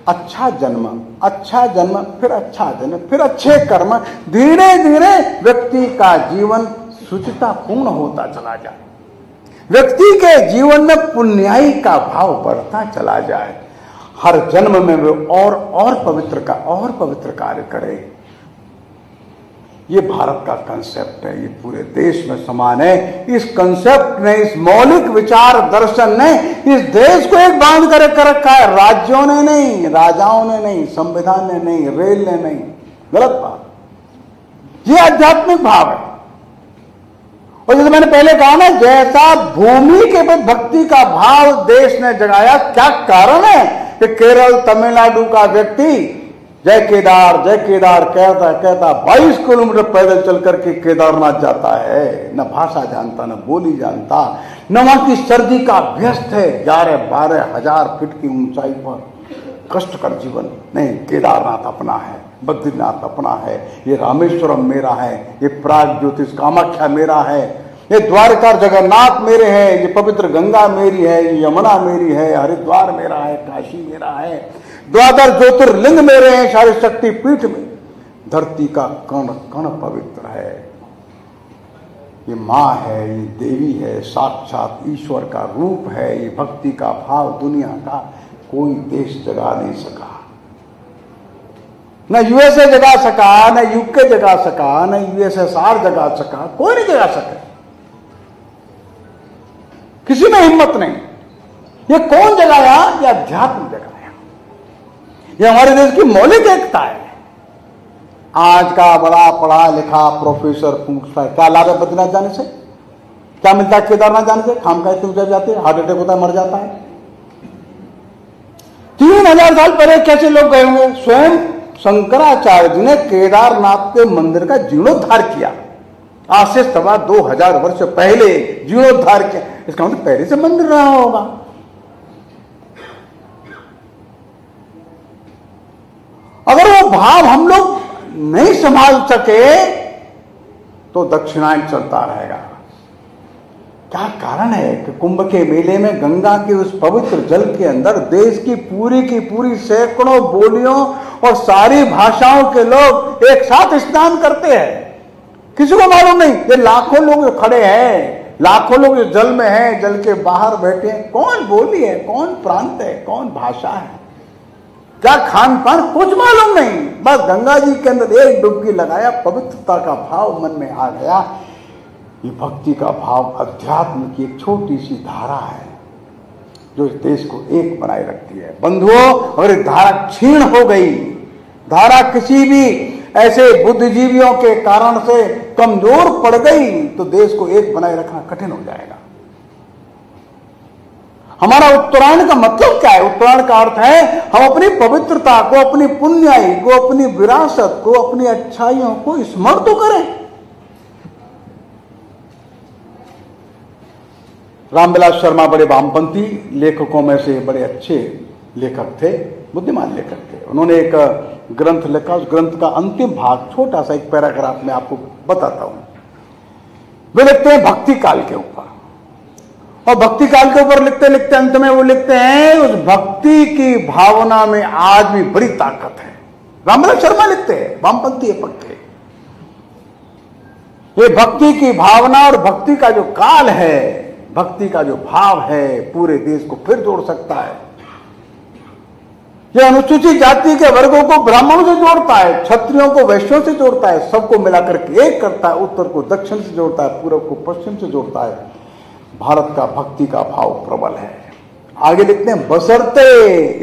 अच्छा जन्म, अच्छा जन्म, फिर अच्छा जन्म, फिर अच्छे कर्म, धीरे धीरे व्यक्ति का जीवन शुचितापूर्ण होता चला जाए, व्यक्ति के जीवन में पुण्याई का भाव बढ़ता चला जाए, हर जन्म में वो और पवित्र कार्य करे। ये भारत का कंसेप्ट है, ये पूरे देश में समान है। इस कंसेप्ट ने, इस मौलिक विचार दर्शन ने इस देश को एक बांध कर रखा है। राज्यों ने नहीं, राजाओं ने नहीं, संविधान ने नहीं, रेल ने नहीं, गलत बात। ये आध्यात्मिक भाव है। और जैसे मैंने पहले कहा ना, जैसा भूमि के प्रति भक्ति का भाव देश ने जगाया, क्या कारण है कि केरल तमिलनाडु का व्यक्ति जय केदार कहता 22 किलोमीटर पैदल चल करके केदारनाथ जाता है, न भाषा जानता, न बोली जानता, न वहां की सर्दी का अभ्यस्त है, 11-12 हजार फीट की ऊंचाई पर कष्टकर जीवन। नहीं, केदारनाथ अपना है, बद्रीनाथ अपना है, ये रामेश्वरम मेरा है, ये प्राग ज्योतिष कामाख्या मेरा है, ये द्वारका जगन्नाथ मेरे हैं, ये पवित्र गंगा मेरी है, ये यमुना मेरी है, हरिद्वार मेरा है, काशी मेरा है, द्वादश ज्योतिर्लिंग मेरे हैं, सारे शक्ति पीठ में। धरती का कण कण पवित्र है, ये माँ है, ये देवी है, साक्षात ईश्वर का रूप है। ये भक्ति का भाव दुनिया का कोई देश जगा नहीं सका, न यूएसए जगा सका, न यूके जगा सका, न यूएसएसआर जगा सका, कोई नहीं जगा सका, किसी में हिम्मत नहीं। ये कौन जगाया? ये अध्यात्म जगाया। ये हमारे देश की मौलिक एकता है। आज का बड़ा पढ़ा लिखा प्रोफेसर पूछता है क्या लाभ है बद्रीनाथ जाने से, क्या मिलता है केदारनाथ जाने से? खामखा इतनी ऊंचाई जाते हैं, हार्ट अटैक होता है, मर जाता है। 3000 साल पहले कैसे लोग गए होंगे? स्वयं शंकराचार्य जी ने केदारनाथ के मंदिर का जीर्णोद्धार किया, आज से 2000 वर्ष पहले जीर्णोद्धार किया। इसका मतलब पहले से मंदिर रहा होगा। अगर वो भाव हम लोग नहीं संभाल सके तो दक्षिणायन चलता रहेगा। क्या कारण है कि कुंभ के मेले में गंगा के उस पवित्र जल के अंदर देश की पूरी सैकड़ों बोलियों और सारी भाषाओं के लोग एक साथ स्नान करते हैं? किसी को मालूम नहीं। ये लाखों लोग खड़े हैं, लाखों लोग जल में हैं, जल के बाहर बैठे हैं। कौन बोली है, कौन प्रांत है, कौन भाषा है, क्या खान पान, कुछ मालूम नहीं। बस गंगा जी के अंदर एक डुबकी लगाया, पवित्रता का भाव मन में आ गया। ये भक्ति का भाव अध्यात्म की एक छोटी सी धारा है जो इस देश को एक बनाए रखती है। बंधुओं, अगर धारा क्षीण हो गई, धारा किसी भी ऐसे बुद्धिजीवियों के कारण से कमजोर पड़ गई तो देश को एक बनाए रखना कठिन हो जाएगा। हमारा उत्तरायण का मतलब क्या है? उत्तरायण का अर्थ है हम अपनी पवित्रता को, अपनी पुण्याई को, अपनी विरासत को, अपनी अच्छाइयों को स्मरण तो करें। रामविलास शर्मा बड़े वामपंथी लेखकों में से बड़े अच्छे लेखक थे, बुद्धिमान लेखक थे। उन्होंने एक ग्रंथ लिखा, उस ग्रंथ का अंतिम भाग छोटा सा एक पैराग्राफ में आपको बताता हूं। वे लिखते हैं भक्ति काल के ऊपर, और भक्ति काल के ऊपर लिखते लिखते अंत में वो लिखते हैं उस भक्ति की भावना में आज भी बड़ी ताकत है। रामविलास शर्मा लिखते हैं, वामपंथी है पक्के। ये भक्ति की भावना और भक्ति का जो काल है, भक्ति का जो भाव है, पूरे देश को फिर जोड़ सकता है। यह अनुसूचित जाति के वर्गों को ब्राह्मणों से जोड़ता है, क्षत्रियों को वैश्यों से जोड़ता है, सबको मिलाकर के एक करता है, उत्तर को दक्षिण से जोड़ता है, पूर्व को पश्चिम से जोड़ता है। भारत का भक्ति का भाव प्रबल है। आगे लिखते हैं, बशर्ते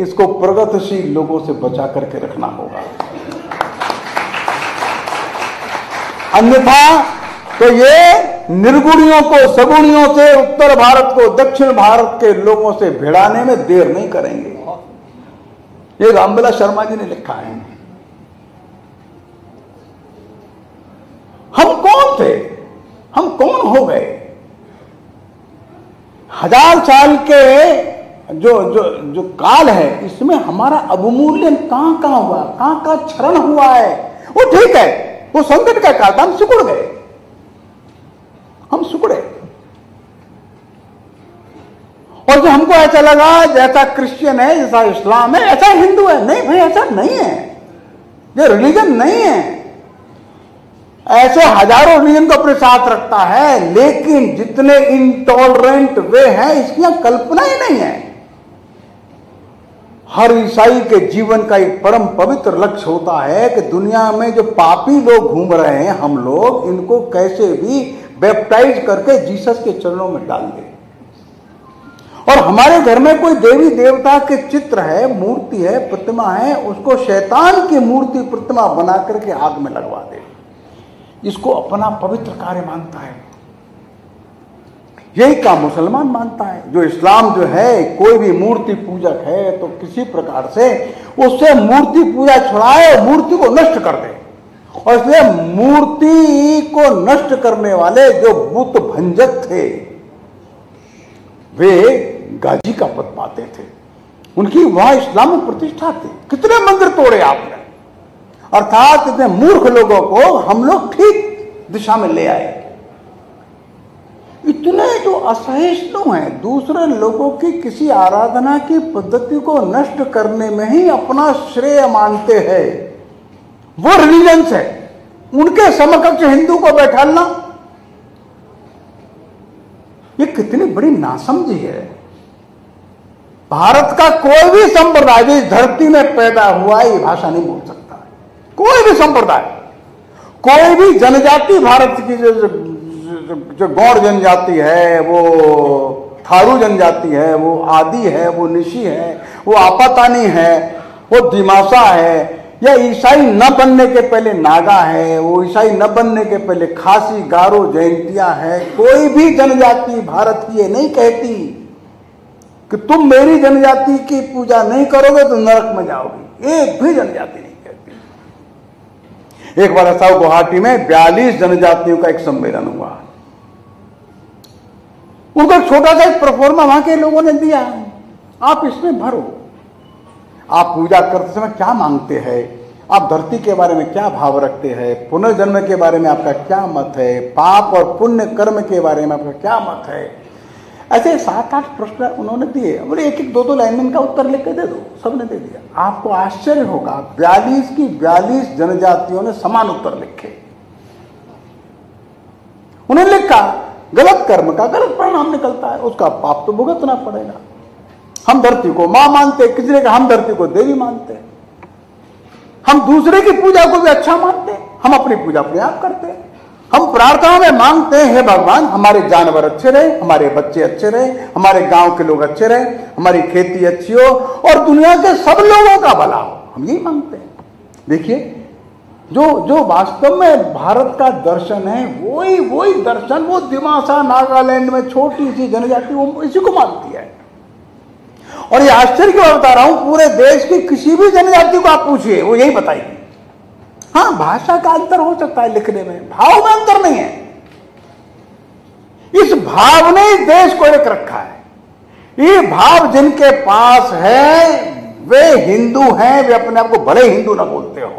इसको प्रगतिशील लोगों से बचा करके रखना होगा, अन्यथा तो ये निर्गुणियों को सगुणियों से, उत्तर भारत को दक्षिण भारत के लोगों से भिड़ाने में देर नहीं करेंगे। ये रामविलास शर्मा जी ने लिखा है। हम कौन थे, हम कौन हो गए? 1000 साल के जो काल है, इसमें हमारा अवमूल्यन कहां हुआ, कहां क्षरण हुआ है। वो ठीक है, वो संकट का काल था, हम सिकुड़ गए, हम सिकुड़े। और जो हमको ऐसा लगा जैसा क्रिश्चियन है, जैसा इस्लाम है, ऐसा हिंदू है। नहीं भाई, ऐसा नहीं है। ये रिलीजन नहीं है। ऐसे हजारों रिलीजन को अपने साथ रखता है, लेकिन जितने इंटॉलरेंट वे हैं, इसकी कल्पना ही नहीं है। हर ईसाई के जीवन का एक परम पवित्र लक्ष्य होता है कि दुनिया में जो पापी लोग घूम रहे हैं, हम लोग इनको कैसे भी बैप्टाइज करके जीसस के चरणों में डाल दें। और हमारे घर में कोई देवी देवता के चित्र है, मूर्ति है, प्रतिमा है, उसको शैतान की मूर्ति प्रतिमा बना करके आग में लगवा दे। इसको अपना पवित्र कार्य मानता है। यही काम मुसलमान मानता है। जो इस्लाम जो है, कोई भी मूर्ति पूजक है तो किसी प्रकार से उससे मूर्ति पूजा छुड़ाए, मूर्ति को नष्ट कर दे। और इसलिए मूर्ति को नष्ट करने वाले जो बुत भंजक थे, वे गाजी का पद पाते थे। उनकी वहां इस्लाम में प्रतिष्ठा थी। कितने मंदिर तोड़े आपने, अर्थात इतने मूर्ख लोगों को हम लोग ठीक दिशा में ले आए। इतने जो असहिष्णु हैं, दूसरे लोगों की किसी आराधना की पद्धति को नष्ट करने में ही अपना श्रेय मानते हैं, वो रिलीजन्स है। उनके समकक्ष हिंदू को बैठालना, ये कितनी बड़ी नासमझी है। भारत का कोई भी संप्रदाय जिस धरती में पैदा हुआ, ये भाषा नहीं बोल सकता। कोई भी संप्रदाय, कोई भी जनजाति, भारत की जो गौड़ जनजाति है, वो थारू जनजाति है, वो आदि है, वो निशी है, वो आपातानी है, वो दिमासा है, या ईसाई न बनने के पहले नागा है, वो ईसाई न बनने के पहले खासी, गारो, जयंतियां है। कोई भी जनजाति भारत की ये नहीं कहती कि तुम मेरी जनजाति की पूजा नहीं करोगे तो नरक में जाओगे। एक भी जनजाति नहीं कहती। एक बार ऐसा गुवाहाटी में 42 जनजातियों का एक सम्मेलन हुआ। उनको छोटा सा एक प्रोफॉर्मा वहां के लोगों ने दिया, आप इसमें भरो। आप पूजा करते समय क्या मांगते हैं, आप धरती के बारे में क्या भाव रखते हैं, पुनर्जन्म के बारे में आपका क्या मत है, पाप और पुण्य कर्म के बारे में आपका क्या मत है। ऐसे 7-8 प्रश्न उन्होंने दिए। बोले एक 2-2 लाइन में इनका उत्तर लिख के दे दो। सबने दे दिया। आपको आश्चर्य होगा, 42 की 42 जनजातियों ने समान उत्तर लिखे। उन्होंने लिखा, गलत कर्म का गलत परिणाम निकलता है, उसका पाप तो भुगतना पड़ेगा। हम धरती को मां मानते, किसी ने कहा हम धरती को देवी मानते, हम दूसरे की पूजा को भी अच्छा मानते, हम अपनी पूजा अपने आप करते, हम प्रार्थना में मांगते हैं, हे भगवान हमारे जानवर अच्छे रहे, हमारे बच्चे अच्छे रहे, हमारे गांव के लोग अच्छे रहे, हमारी खेती अच्छी हो और दुनिया के सब लोगों का भला हो। हम यही मांगते हैं। देखिए, जो वास्तव में भारत का दर्शन है, वही दर्शन वो दिमासा नागालैंड में छोटी सी जनजाति वो इसी को मानती है। और ये आश्चर्य क्यों बता रहा हूं, पूरे देश की किसी भी जनजाति को आप पूछिए, वो यही बताएगी। हाँ, भाषा का अंतर हो सकता है लिखने में, भाव में अंतर नहीं है। इस भाव ने इस देश को एक रखा है। ये भाव जिनके पास है वे हिंदू हैं, वे अपने आप को भले हिंदू ना बोलते हो।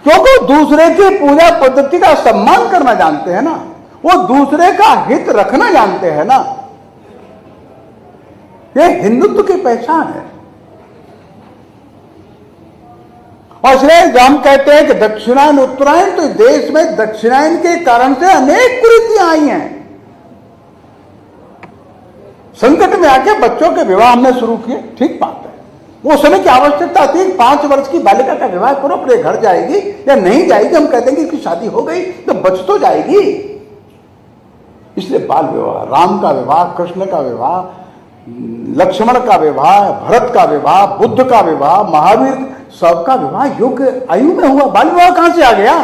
क्योंकि दूसरे की पूजा पद्धति का सम्मान करना जानते हैं ना, वो दूसरे का हित रखना जानते हैं ना, ये हिंदुत्व की पहचान है। और इसलिए हम कहते हैं कि दक्षिणायन उत्तरायण, तो देश में दक्षिणायन के कारण से अनेक कुरीतियां आई हैं। संकट में आके बच्चों के विवाह हमने शुरू किए, ठीक बात है। वो समय की आवश्यकता थी, 5 वर्ष की बालिका का विवाह करो, अपने घर जाएगी या नहीं जाएगी, हम कहते हैं कि इसकी शादी हो गई तो बच तो जाएगी। इसलिए बाल विवाह, राम का विवाह, कृष्ण का विवाह, लक्ष्मण का विवाह, भरत का विवाह, बुद्ध का विवाह, महावीर सबका विवाह योग्य आयु में हुआ, बाल विवाह कहां से आ गया?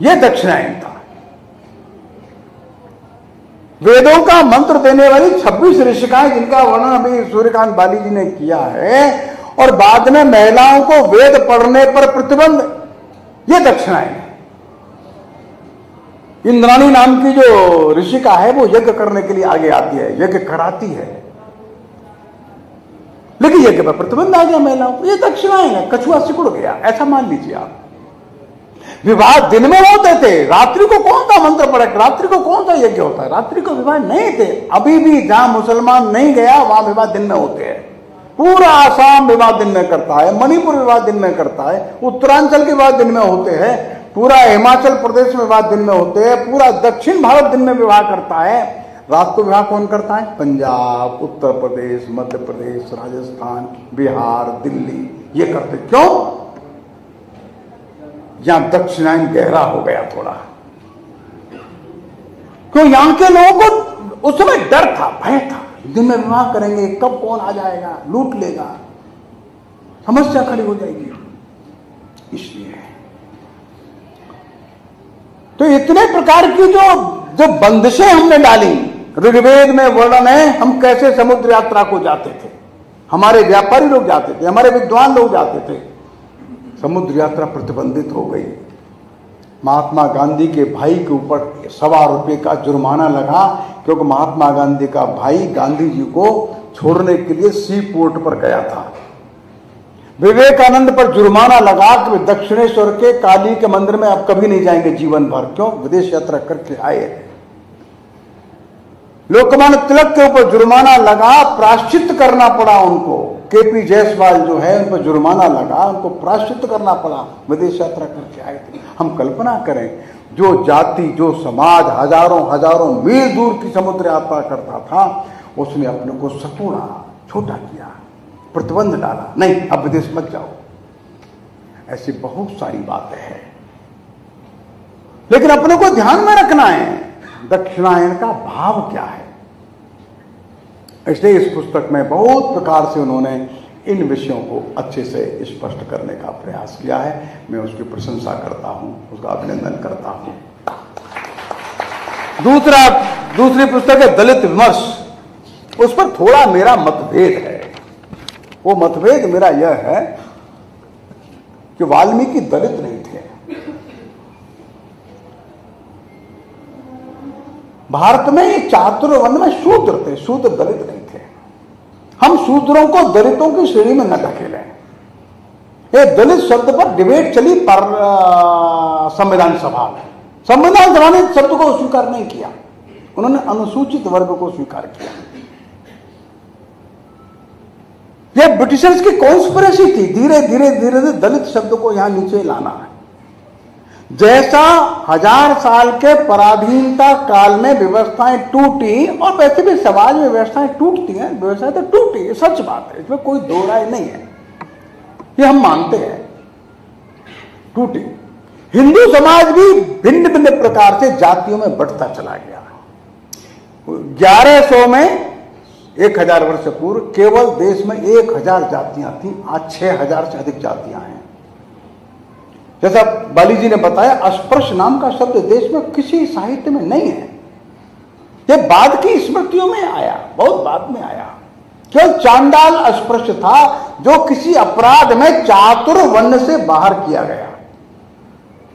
यह दक्षिणायन था। वेदों का मंत्र देने वाली 26 ऋषिकाएं जिनका वर्णन अभी सूर्यकांत बाली जी ने किया है, और बाद में महिलाओं को वेद पढ़ने पर प्रतिबंध, यह दक्षिणायन है। इंद्राणी नाम की जो ऋषिका है वो यज्ञ करने के लिए आगे आती है, यज्ञ कराती है, लेकिन यज्ञ पर प्रतिबंध आ गया महिलाओं को। ये दक्षिणायन है, कछुआ सिकुड़ गया, ऐसा मान लीजिए आप। विवाह दिन में होते थे, रात्रि को कौन सा मंत्र पढ़े, रात्रि को कौन सा यज्ञ होता है? रात्रि को विवाह नहीं थे। अभी भी जहां मुसलमान नहीं गया वहां विवाह दिन में होते हैं। पूरा आसाम विवाह दिन में करता है, मणिपुर विवाह दिन में करता है, उत्तरांचल के विवाह दिन में होते हैं, पूरा हिमाचल प्रदेश में विवाह दिन में होते हैं, पूरा दक्षिण भारत दिन में विवाह करता है। रात को विवाह कौन करता है? पंजाब, उत्तर प्रदेश, मध्य प्रदेश, राजस्थान, बिहार, दिल्ली, ये करते। क्यों? यहां दक्षिणायन गहरा हो गया थोड़ा। क्यों? यहां के लोगों को उस समय डर था, भय था, दिन में विवाह करेंगे, कब कौन आ जाएगा, लूट लेगा, समस्या खड़ी हो जाएगी, इसलिए। तो इतने प्रकार की जो बंदिशें हमने डाली, ऋग्वेद में वर्णन है हम कैसे समुद्र यात्रा को जाते थे, हमारे व्यापारी लोग जाते थे, हमारे विद्वान लोग जाते थे, समुद्र यात्रा प्रतिबंधित हो गई। महात्मा गांधी के भाई के ऊपर ₹1.25 का जुर्माना लगा, क्योंकि महात्मा गांधी का भाई गांधी जी को छोड़ने के लिए सी पोर्ट पर गया था। विवेकानंद पर जुर्माना लगा कि दक्षिणेश्वर के काली के मंदिर में अब कभी नहीं जाएंगे जीवन भर, क्यों? विदेश यात्रा करके आए हैं। लोकमान्य तिलक के ऊपर जुर्माना लगा, प्रायश्चित करना पड़ा उनको। केपी जायसवाल जो है उन पर जुर्माना लगा, उनको प्रायश्चित करना पड़ा, विदेश यात्रा करके आए थे। हम कल्पना करें, जो जाति, जो समाज हजारों मील दूर की समुद्र यात्रा करता था, उसने अपने को सतोड़ा, छोटा किया, प्रतिबंध डाला, नहीं अब विदेश मत जाओ। ऐसी बहुत सारी बातें हैं, लेकिन अपने को ध्यान में रखना है दक्षिणायन का भाव क्या है। इसलिए इस पुस्तक में बहुत प्रकार से उन्होंने इन विषयों को अच्छे से स्पष्ट करने का प्रयास किया है। मैं उसकी प्रशंसा करता हूं, उसका अभिनंदन करता हूं। दूसरी पुस्तक है दलित विमर्श। उस पर थोड़ा मेरा मतभेद है। वो मतभेद मेरा यह है कि वाल्मीकि दलित नहीं थे। भारत में ये चातुर्वर्ण में शूद्र थे, शूद्र दलित नहीं थे। हम शूद्रों को दलितों की श्रेणी में न धकेलें। ये दलित शब्द पर डिबेट चली पर संविधान सभा में। संविधान सभा ने शब्द को स्वीकार नहीं किया, उन्होंने अनुसूचित वर्ग को स्वीकार किया। यह ब्रिटिशर्स की कॉन्स्पिरेसी थी, धीरे धीरे दलित शब्द को यहां नीचे लाना है। जैसा 1000 साल के पराधीनता काल में व्यवस्थाएं टूटी, और वैसे भी समाज में व्यवस्थाएं टूटती हैं, व्यवस्थाएं तो टूटी, ये सच बात है, इसमें कोई दो राय नहीं है, ये हम मानते हैं, टूटी। हिंदू समाज भी भिन्न भिन्न प्रकार से जातियों में बढ़ता चला गया। 1100 में 1000 वर्ष पूर्व केवल देश में 1000 जातियां थी, आज 6000 से अधिक जातियां हैं। जैसा बाली जी ने बताया, अस्पृश्य नाम का शब्द देश में किसी साहित्य में नहीं है। यह बाद की स्मृतियों में आया, बहुत बाद में आया। केवल चांडाल अस्पृश्य था, जो किसी अपराध में चातुर्वर्ण से बाहर किया गया।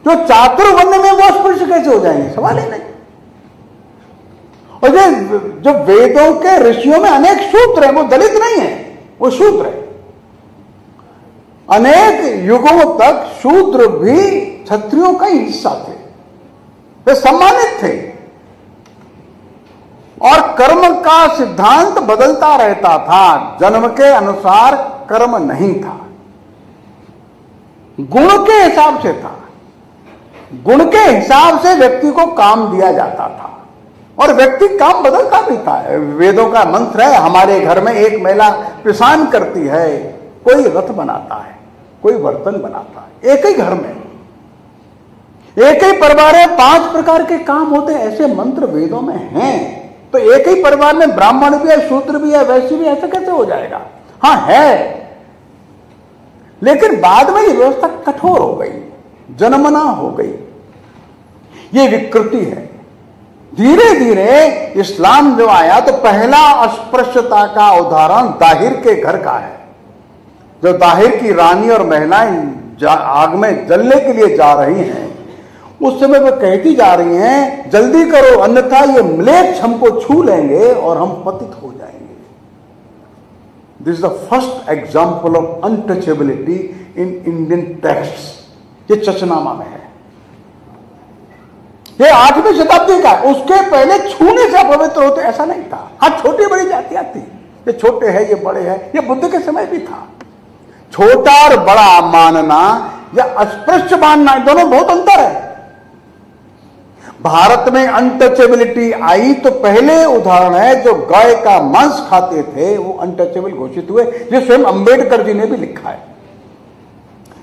जो चातुर्वर्ण में वो अस्पृश्य कैसे हो जाएंगे, सवाल ही नहीं। और जो वेदों के ऋषियों में अनेक शूद्र हैं, वो दलित नहीं है, वो शूद्र है। अनेक युगों तक शूद्र भी क्षत्रियों का ही हिस्सा थे, वे सम्मानित थे, और कर्म का सिद्धांत बदलता रहता था। जन्म के अनुसार कर्म नहीं था, गुण के हिसाब से था। गुण के हिसाब से व्यक्ति को काम दिया जाता था, और व्यक्ति काम बदलता भी था। वेदों का मंत्र है, हमारे घर में एक महिला पिसान करती है, कोई रथ बनाता है, कोई बर्तन बनाता है। एक ही घर में, एक ही परिवार में 5 प्रकार के काम होते हैं, ऐसे मंत्र वेदों में हैं। तो एक ही परिवार में ब्राह्मण भी है, शूद्र भी है, वैश्य भी, ऐसा कैसे हो जाएगा? हाँ है, लेकिन बाद में ये व्यवस्था कठोर हो गई, जनमना हो गई। ये विकृति है। धीरे धीरे इस्लाम जो आया तो पहला अस्पृश्यता का उदाहरण दाहिर के घर का है। जो दाहिर की रानी और महिलाएं आग में जलने के लिए जा रही हैं, उस समय वो कहती जा रही हैं जल्दी करो, अन्यथा ये म्लेच्छ हमको छू लेंगे और हम पतित हो जाएंगे। This is the first example of untouchability in Indian text. ये चचनामा में है। ये 8वीं शताब्दी का, उसके पहले छूने से अपवित्र होते ऐसा नहीं था। हाँ, छोटी बड़ी जातियां थी, ये छोटे हैं ये बड़े हैं, ये बुद्ध के समय भी था। छोटा और बड़ा मानना या अस्पृश्य मानना, दोनों बहुत अंतर है। भारत में अनटचेबिलिटी आई तो पहले उदाहरण है, जो गाय का मांस खाते थे वो अनटचेबल घोषित हुए। ये स्वयं अंबेडकर जी ने भी लिखा है।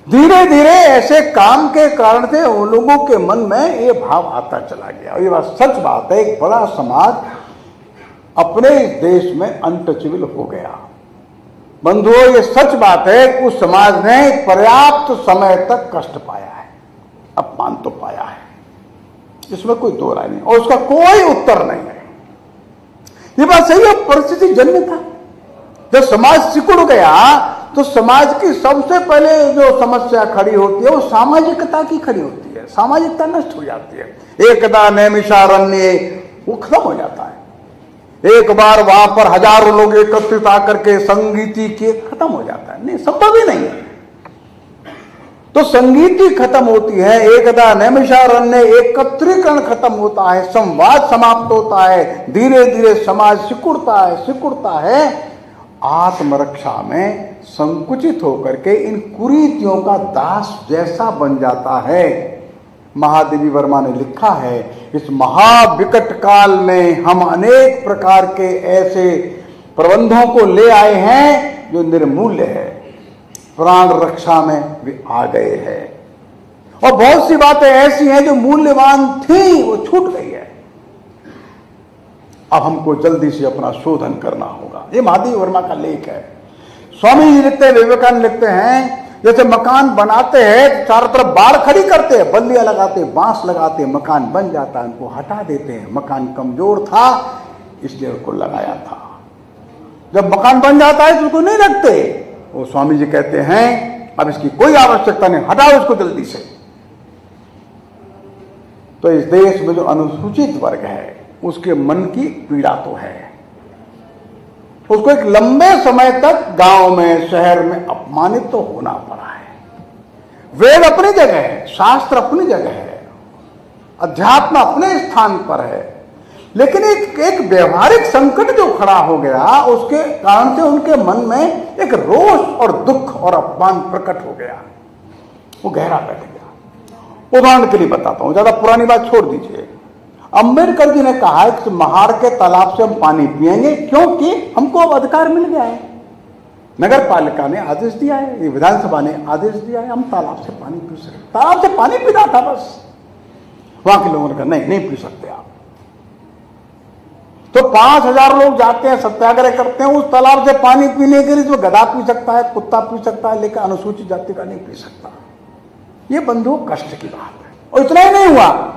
धीरे धीरे ऐसे काम के कारण से उन लोगों के मन में ये भाव आता चला गया। ये बात सच बात है, एक बड़ा समाज अपने देश में अनटचेबल हो गया। बंधुओं, ये सच बात है कि उस समाज ने पर्याप्त समय तक कष्ट पाया है, अपमान तो पाया है, इसमें कोई दो राय नहीं, और उसका कोई उत्तर नहीं है। ये बात सही है, परिस्थिति जन्य था। जब समाज सिकुड़ गया तो समाज की सबसे पहले जो समस्या खड़ी होती है वो सामाजिकता की खड़ी होती है। सामाजिकता नष्ट हो जाती है। एकदा नैमिषारण्य, वो खत्म हो जाता है। एक बार वहां पर हजारों लोग एकत्रित आकर के संगीति के खत्म हो जाता है, नहीं, संभव ही नहीं है। तो संगीति खत्म होती है, एकदा नैमिषारण्य, एकत्रीकरण खत्म होता है, संवाद समाप्त होता है, धीरे धीरे समाज सिकुड़ता है। आत्मरक्षा में संकुचित होकर के इन कुरीतियों का दास जैसा बन जाता है। महादेवी वर्मा ने लिखा है, इस महाविकट काल में हम अनेक प्रकार के ऐसे प्रबंधों को ले आए हैं जो निर्मूल्य है, प्राण रक्षा में वे आ गए हैं, और बहुत सी बातें ऐसी हैं जो मूल्यवान थी वो छूट गई है। अब हमको जल्दी से अपना शोधन करना होगा। ये महादेवी वर्मा का लेख है। स्वामी जी लिखते हैं, विवेकानंद लिखते हैं, जैसे मकान बनाते हैं चारों तरफ बाड़ खड़ी करते हैं, बल्लियां लगाते हैं, बांस लगाते हैं, मकान बन जाता है, उनको हटा देते हैं। मकान कमजोर था इसलिए उसको लगाया था। जब मकान बन जाता है तो उसको नहीं रखते। वो स्वामी जी कहते हैं अब इसकी कोई आवश्यकता नहीं, हटाओ इसको जल्दी से। तो इस देश में जो अनुसूचित वर्ग है उसके मन की पीड़ा तो है। उसको एक लंबे समय तक गांव में, शहर में अपमानित तो होना पड़ा है। वेद अपनी जगह है, शास्त्र अपनी जगह है, अध्यात्म अपने स्थान पर है, लेकिन एक व्यवहारिक संकट जो खड़ा हो गया उसके कारण से उनके मन में एक रोष और दुख और अपमान प्रकट हो गया, वो गहरा बैठ गया। उदाहरण के लिए बताता हूं, ज्यादा पुरानी बात छोड़ दीजिए। अंबेडकर जी ने कहा कि महार के तालाब से हम पानी पिएंगे क्योंकि हमको अब अधिकार मिल गया है। नगर पालिका ने आदेश दिया है, विधानसभा ने आदेश दिया है, हम तालाब से पानी पी सकते। तालाब से पानी पीना था बस। वहां के लोगों ने कहा नहीं पी सकते आप। तो 5000 लोग जाते हैं, सत्याग्रह करते हैं उस तालाब से पानी पीने के लिए। जो गधा पी सकता है, कुत्ता पी सकता है, लेकिन अनुसूचित जाति का नहीं पी सकता। ये बंधुओं कष्ट की बात है। और इतना ही नहीं हुआ,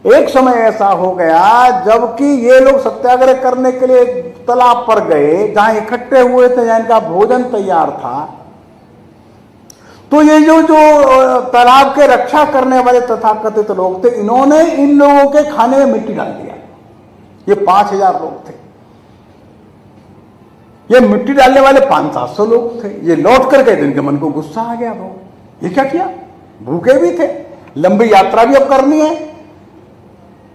एक समय ऐसा हो गया जबकि ये लोग सत्याग्रह करने के लिए तालाब पर गए, जहां इकट्ठे हुए थे, जहां इनका भोजन तैयार था। तो ये जो तालाब के रक्षा करने वाले तथाकथित लोग थे, इन्होंने इन लोगों के खाने में मिट्टी डाल दिया। ये 5000 लोग थे, ये मिट्टी डालने वाले 500-700 लोग थे। ये लौट कर गए, इनके मन को गुस्सा आ गया। ये क्या किया, भूखे भी थे, लंबी यात्रा भी अब करनी है।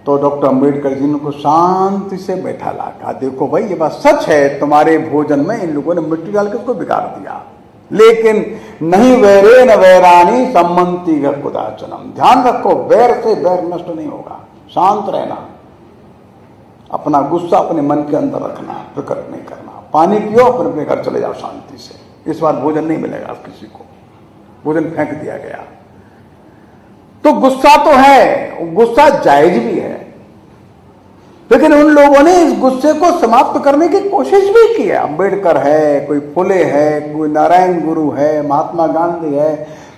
तो डॉक्टर अंबेडकर जी ने उनको शांति से बैठा ला, कहा देखो भाई ये बात सच है, तुम्हारे भोजन में इन लोगों ने मिट्टी डाल के उसको बिगाड़ दिया, लेकिन नहीं वैरे न वैरानी सम्मति कुदाचनम। ध्यान रखो, वैर से वैर नष्ट नहीं होगा। शांत रहना, अपना गुस्सा अपने मन के अंदर रखना, प्रकट नहीं करना। पानी पियो, अपने अपने घर चले जाओ शांति से। इस बार भोजन नहीं मिलेगा किसी को, भोजन फेंक दिया गया। तो गुस्सा तो है, गुस्सा जायज भी है, लेकिन उन लोगों ने इस गुस्से को समाप्त करने की कोशिश भी की है। अंबेडकर है, कोई फुले है, कोई नारायण गुरु है, महात्मा गांधी है,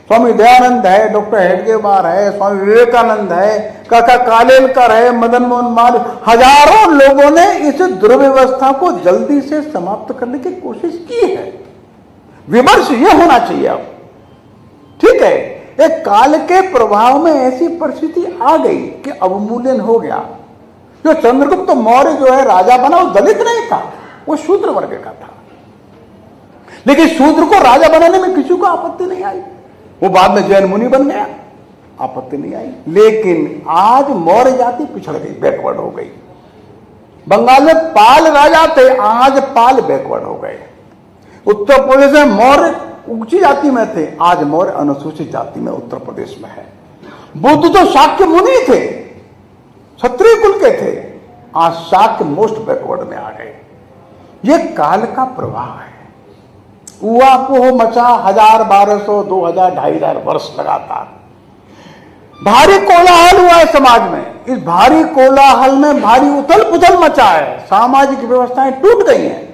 स्वामी दयानंद है, डॉक्टर हेडगेवार है, स्वामी विवेकानंद है, काका कालेलकर है, मदन मोहन मालवीय, हजारों लोगों ने इस दुर्व्यवस्था को जल्दी से समाप्त करने की कोशिश की है। विमर्श ये होना चाहिए। अब ठीक है, एक काल के प्रभाव में ऐसी परिस्थिति आ गई कि अवमूल्यन हो गया। जो चंद्रगुप्त मौर्य जो है राजा बना, वो दलित नहीं था, वो शूद्र वर्ग का था। लेकिन शूद्र को राजा बनाने में किसी को आपत्ति नहीं आई। वो बाद में जैन मुनि बन गया, आपत्ति नहीं आई। लेकिन आज मौर्य जाति पिछड़ गई, बैकवर्ड हो गई। बंगाल में पाल राजा थे, आज पाल बैकवर्ड हो गए। उत्तर प्रदेश में मौर्य ऊंची जाति में थे, आज मौर्य अनुसूचित जाति में उत्तर प्रदेश में है। बुद्ध तो शाक्य मुनि थे, क्षत्रिय कुल के थे, आज शाक्य मोस्ट बैकवर्ड में आ गए। ये काल का प्रवाह है। हुआ को मचा 1000, 1200, 2000, 2500 वर्ष लगातार भारी कोलाहल हुआ है समाज में। इस भारी कोलाहल में भारी उथल पुथल मचा है, सामाजिक व्यवस्थाएं टूट गई हैं,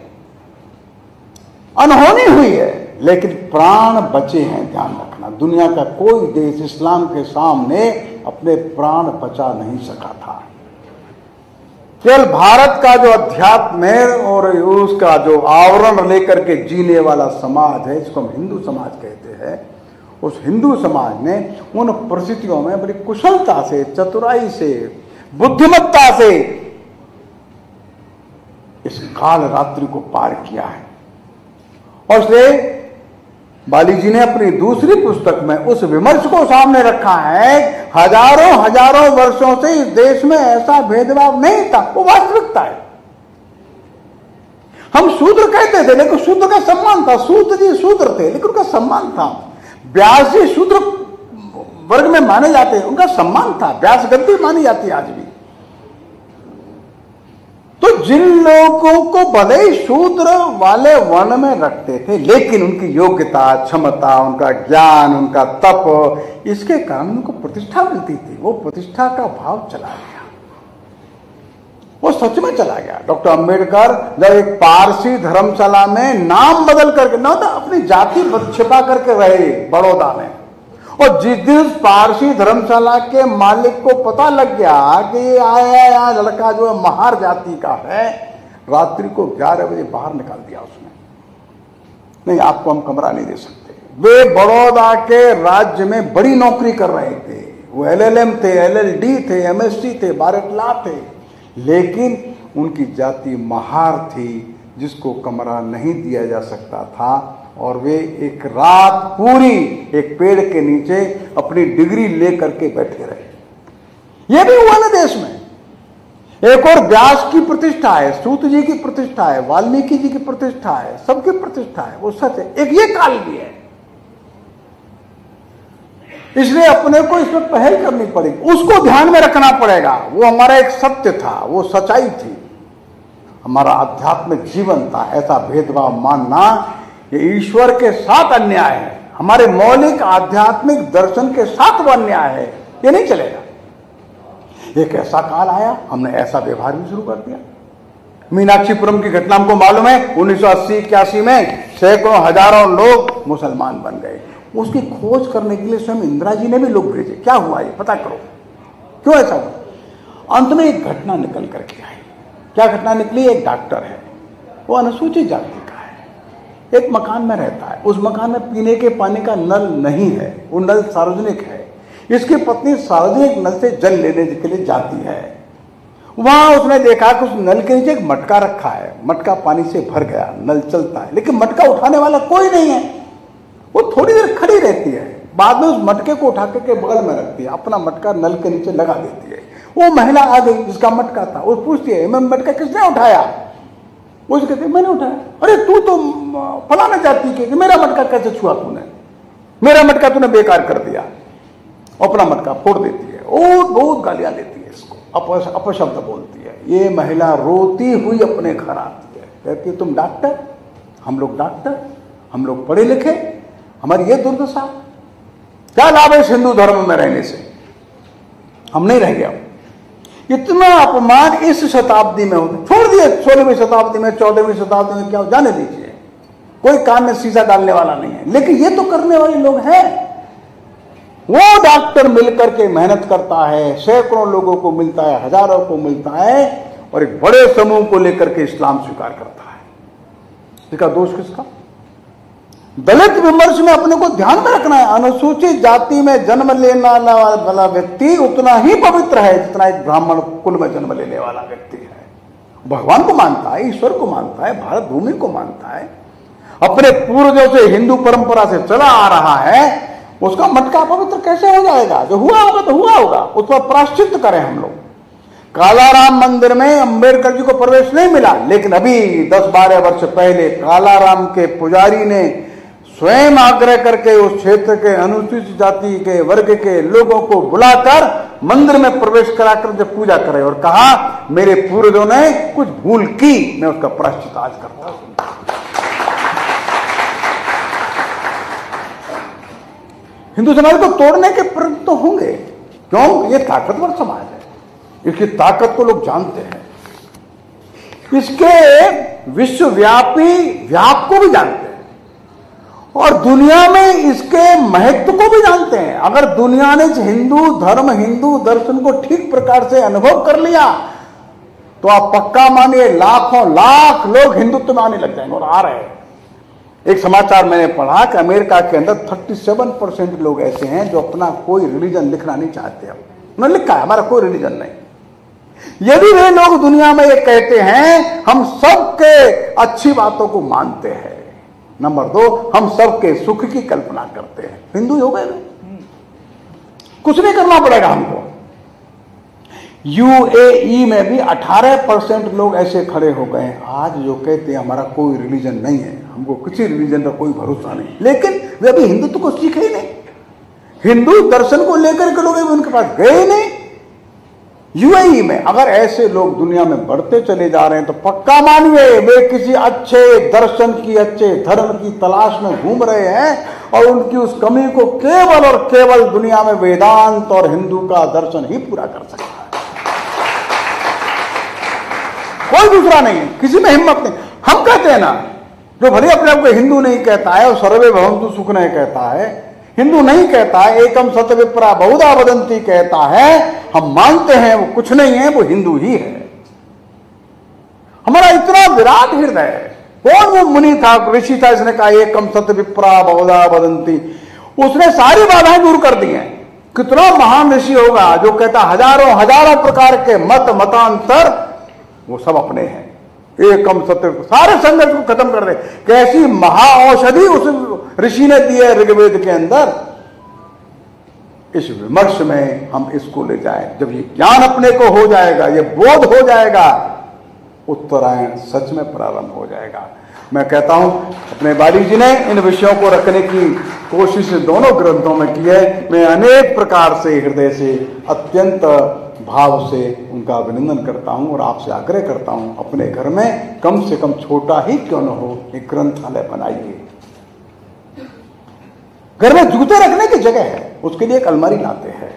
अनहोनी हुई है, लेकिन प्राण बचे हैं। ध्यान रखना, दुनिया का कोई देश इस्लाम के सामने अपने प्राण बचा नहीं सका था। केवल भारत का जो अध्यात्म है और उसका जो आवरण लेकर के जीने वाला समाज है, इसको हम हिंदू समाज कहते हैं, उस हिंदू समाज ने उन परिस्थितियों में बड़ी कुशलता से, चतुराई से, बुद्धिमत्ता से इस काल रात्रि को पार किया है। और इसलिए बाली जी ने अपनी दूसरी पुस्तक में उस विमर्श को सामने रखा है। हजारों हजारों वर्षों से इस देश में ऐसा भेदभाव नहीं था, वो वास्तविकता है। हम शूद्र कहते थे, लेकिन शूद्र का सम्मान था। सूत जी शूद्र थे, लेकिन उनका सम्मान था। व्यास जी शूद्र वर्ग में माने जाते हैं, उनका सम्मान था। व्यास गद्दी मानी जाती है आज भी। तो जिन लोगों को भले ही शूद्र वाले वर्ण में रखते थे, लेकिन उनकी योग्यता, क्षमता, उनका ज्ञान, उनका तप, इसके कारण उनको प्रतिष्ठा मिलती थी। वो प्रतिष्ठा का भाव चला गया, वो सच में चला गया। डॉक्टर अंबेडकर जब एक पारसी धर्मशाला में नाम बदल करके ना था, अपनी जाति छिपा करके रहे बड़ौदा में, और जिस दिन उस पारसी धर्मशाला के मालिक को पता लग गया कि ये आया लड़का जो है महार जाति का है, रात्रि को 11 बजे बाहर निकाल दिया उसने। नहीं, आपको हम कमरा नहीं दे सकते। वे बड़ौदा के राज्य में बड़ी नौकरी कर रहे थे, वो LLM थे, LLD थे, MSc थे, बारटला थे, लेकिन उनकी जाति महार थी, जिसको कमरा नहीं दिया जा सकता था। और वे एक रात पूरी एक पेड़ के नीचे अपनी डिग्री लेकर के बैठे रहे। यह भी हुआ ना देश में। एक और व्यास की प्रतिष्ठा है, सूत जी की प्रतिष्ठा है, वाल्मीकि जी की प्रतिष्ठा है, सबकी प्रतिष्ठा है, वो सच है। एक ये काल भी है, इसलिए अपने को इसमें पहल करनी पड़ेगी, उसको ध्यान में रखना पड़ेगा। वो हमारा एक सत्य था, वो सच्चाई थी, हमारा आध्यात्मिक जीवन था। ऐसा भेदभाव मानना ये ईश्वर के साथ अन्याय है, हमारे मौलिक आध्यात्मिक दर्शन के साथ वो अन्याय है, ये नहीं चलेगा। एक ऐसा काल आया, हमने ऐसा व्यवहार भी शुरू कर दिया। मीनाक्षीपुरम की घटना हमको मालूम है, 1980-81 में सैकड़ों हजारों लोग मुसलमान बन गए। उसकी खोज करने के लिए स्वयं इंदिरा जी ने भी लोग भेजे, क्या हुआ ये पता करो, क्यों ऐसा हुआ। अंत में एक घटना निकल करके आई। क्या घटना निकली? एक डॉक्टर है, वो अनुसूचित जाति का है, एक मकान में रहता है। उस मकान में पीने के पानी का नल नहीं है, वो नल सार्वजनिक है। इसकी पत्नी सार्वजनिक नल से जल लेने के लिए जाती है। वहां उसने देखा कि उस नल के नीचे एक मटका रखा है, मटका पानी से भर गया, नल चलता है, लेकिन मटका उठाने वाला कोई नहीं है। वो थोड़ी देर खड़ी रहती है, बाद में उस मटके को उठा के बगल में रखती है, अपना मटका नल के नीचे लगा देती है। वो महिला आ गई जिसका मटका था, वो पूछती है मैं मटका किसने उठाया? वो कहते मैंने उठाया। अरे तू तो फलाना जाति के, मेरा मटका कैसे छुआ तूने, मेरा मटका तूने बेकार कर दिया। अपना मटका फोड़ देती है, और बहुत गालियां देती है, इसको अपशब्द बोलती है। ये महिला रोती हुई अपने घर आती है, कहती है तुम डॉक्टर, हम लोग डॉक्टर, हम लोग पढ़े लिखे, हमारी ये दुर्दशा, क्या लाभ है हिंदू धर्म में रहने से, हम नहीं रहेंगे। अब इतना अपमान इस शताब्दी में होता, छोड़ दिए 16वीं शताब्दी में, 14वीं शताब्दी में, क्या जाने दीजिए, कोई कान में शीशा डालने वाला नहीं है। लेकिन ये तो करने वाले लोग हैं। वो डॉक्टर मिलकर के मेहनत करता है, सैकड़ों लोगों को मिलता है, हजारों को मिलता है, और एक बड़े समूह को लेकर के इस्लाम स्वीकार करता है। इसका दोष किसका? दलित विमर्श में अपने को ध्यान में रखना है। अनुसूचित जाति में जन्म लेने वाला व्यक्ति उतना ही पवित्र है जितना एक ब्राह्मण कुल में जन्म लेने वाला व्यक्ति है। भगवान को मानता है, ईश्वर को मानता है, भारत भूमि को मानता है, अपने पूर्वजों से हिंदू परंपरा से चला आ रहा है, उसका मटका पवित्र कैसे हो जाएगा? जो हुआ होगा तो हुआ होगा, उस पर प्रायश्चित करें हम लोग। कालाराम मंदिर में अंबेडकर जी को प्रवेश नहीं मिला, लेकिन अभी 10-12 वर्ष पहले कालाराम के पुजारी ने स्वयं आग्रह करके उस क्षेत्र के अनुसूचित जाति के वर्ग के लोगों को बुलाकर मंदिर में प्रवेश कराकर जब पूजा करे और कहा, मेरे पूर्वजों ने कुछ भूल की, मैं उसका प्रायश्चित आज करता हूं। हिंदू समाज को तोड़ने के प्रयत्न तो होंगे, क्यों? ये ताकतवर समाज है, इसकी ताकत को लोग जानते हैं, इसके विश्वव्यापी व्याप को भी जानते हैं, और दुनिया में इसके महत्व को भी जानते हैं। अगर दुनिया ने हिंदू धर्म, हिंदू दर्शन को ठीक प्रकार से अनुभव कर लिया तो आप पक्का मानिए लाखों लाख लोग हिंदुत्व में आने लग जाएंगे, और आ रहे हैं। एक समाचार मैंने पढ़ा कि अमेरिका के अंदर 37% लोग ऐसे हैं जो अपना कोई रिलीजन लिखना नहीं चाहते। उन्होंने लिखा है, हमारा कोई रिलीजन नहीं। यदि वे लोग दुनिया में ये कहते हैं हम सबके अच्छी बातों को मानते हैं, नंबर 2 हम सबके सुख की कल्पना करते हैं, हिंदू हो गए। कुछ नहीं करना पड़ेगा हमको। यूएई में भी 18% लोग ऐसे खड़े हो गए आज जो कहते हैं हमारा कोई रिलीजन नहीं है, हमको किसी रिलीजन का कोई भरोसा नहीं, लेकिन वे अभी हिंदुत्व को सीखे ही नहीं, हिंदू दर्शन को लेकर के लोग उनके पास गए नहीं। यूएई में अगर ऐसे लोग दुनिया में बढ़ते चले जा रहे हैं तो पक्का मानिए वे किसी अच्छे दर्शन की, अच्छे धर्म की तलाश में घूम रहे हैं, और उनकी उस कमी को केवल और केवल दुनिया में वेदांत और हिंदू का दर्शन ही पूरा कर सकता है, कोई दूसरा नहीं है। किसी में हिम्मत नहीं। हम कहते हैं ना, जो भले अपने आप को हिंदू नहीं कहता है और सर्वे भवन्तु सुखिनः कहता है, हिंदू नहीं कहता है, एकम सत विप्रा बहुधा वदन्ति कहता है, हम मानते हैं वो कुछ नहीं है, वो हिंदू ही है। हमारा इतना विराट हृदय है। कौन वो मुनि था, ऋषि था, इसने कहा एकम सत विप्रा बहुधा वदन्ति, उसने सारी बाधाएं दूर कर दी हैं। कितना महान ऋषि होगा जो कहता हजारों हजारों प्रकार के मत मतांतर वो सब अपने हैं, एकम सत्य, सारे संघर्ष को खत्म कर दे। कैसी महाऔषधि उस ऋषि ने दी है ऋग्वेद के अंदर। इस विमर्श में हम इसको ले जाएं, जब ये ज्ञान अपने को हो जाएगा, ये बोध हो जाएगा, उत्तरायण सच में प्रारंभ हो जाएगा। मैं कहता हूं अपने बाली जी ने इन विषयों को रखने की कोशिश दोनों ग्रंथों में की है। मैं अनेक प्रकार से हृदय से अत्यंत भाव से उनका अभिनंदन करता हूं और आपसे आग्रह करता हूं अपने घर में कम से कम छोटा ही क्यों न हो एक ग्रंथालय बनाइए। घर में जूते रखने की जगह है, उसके लिए एक अलमारी लाते हैं।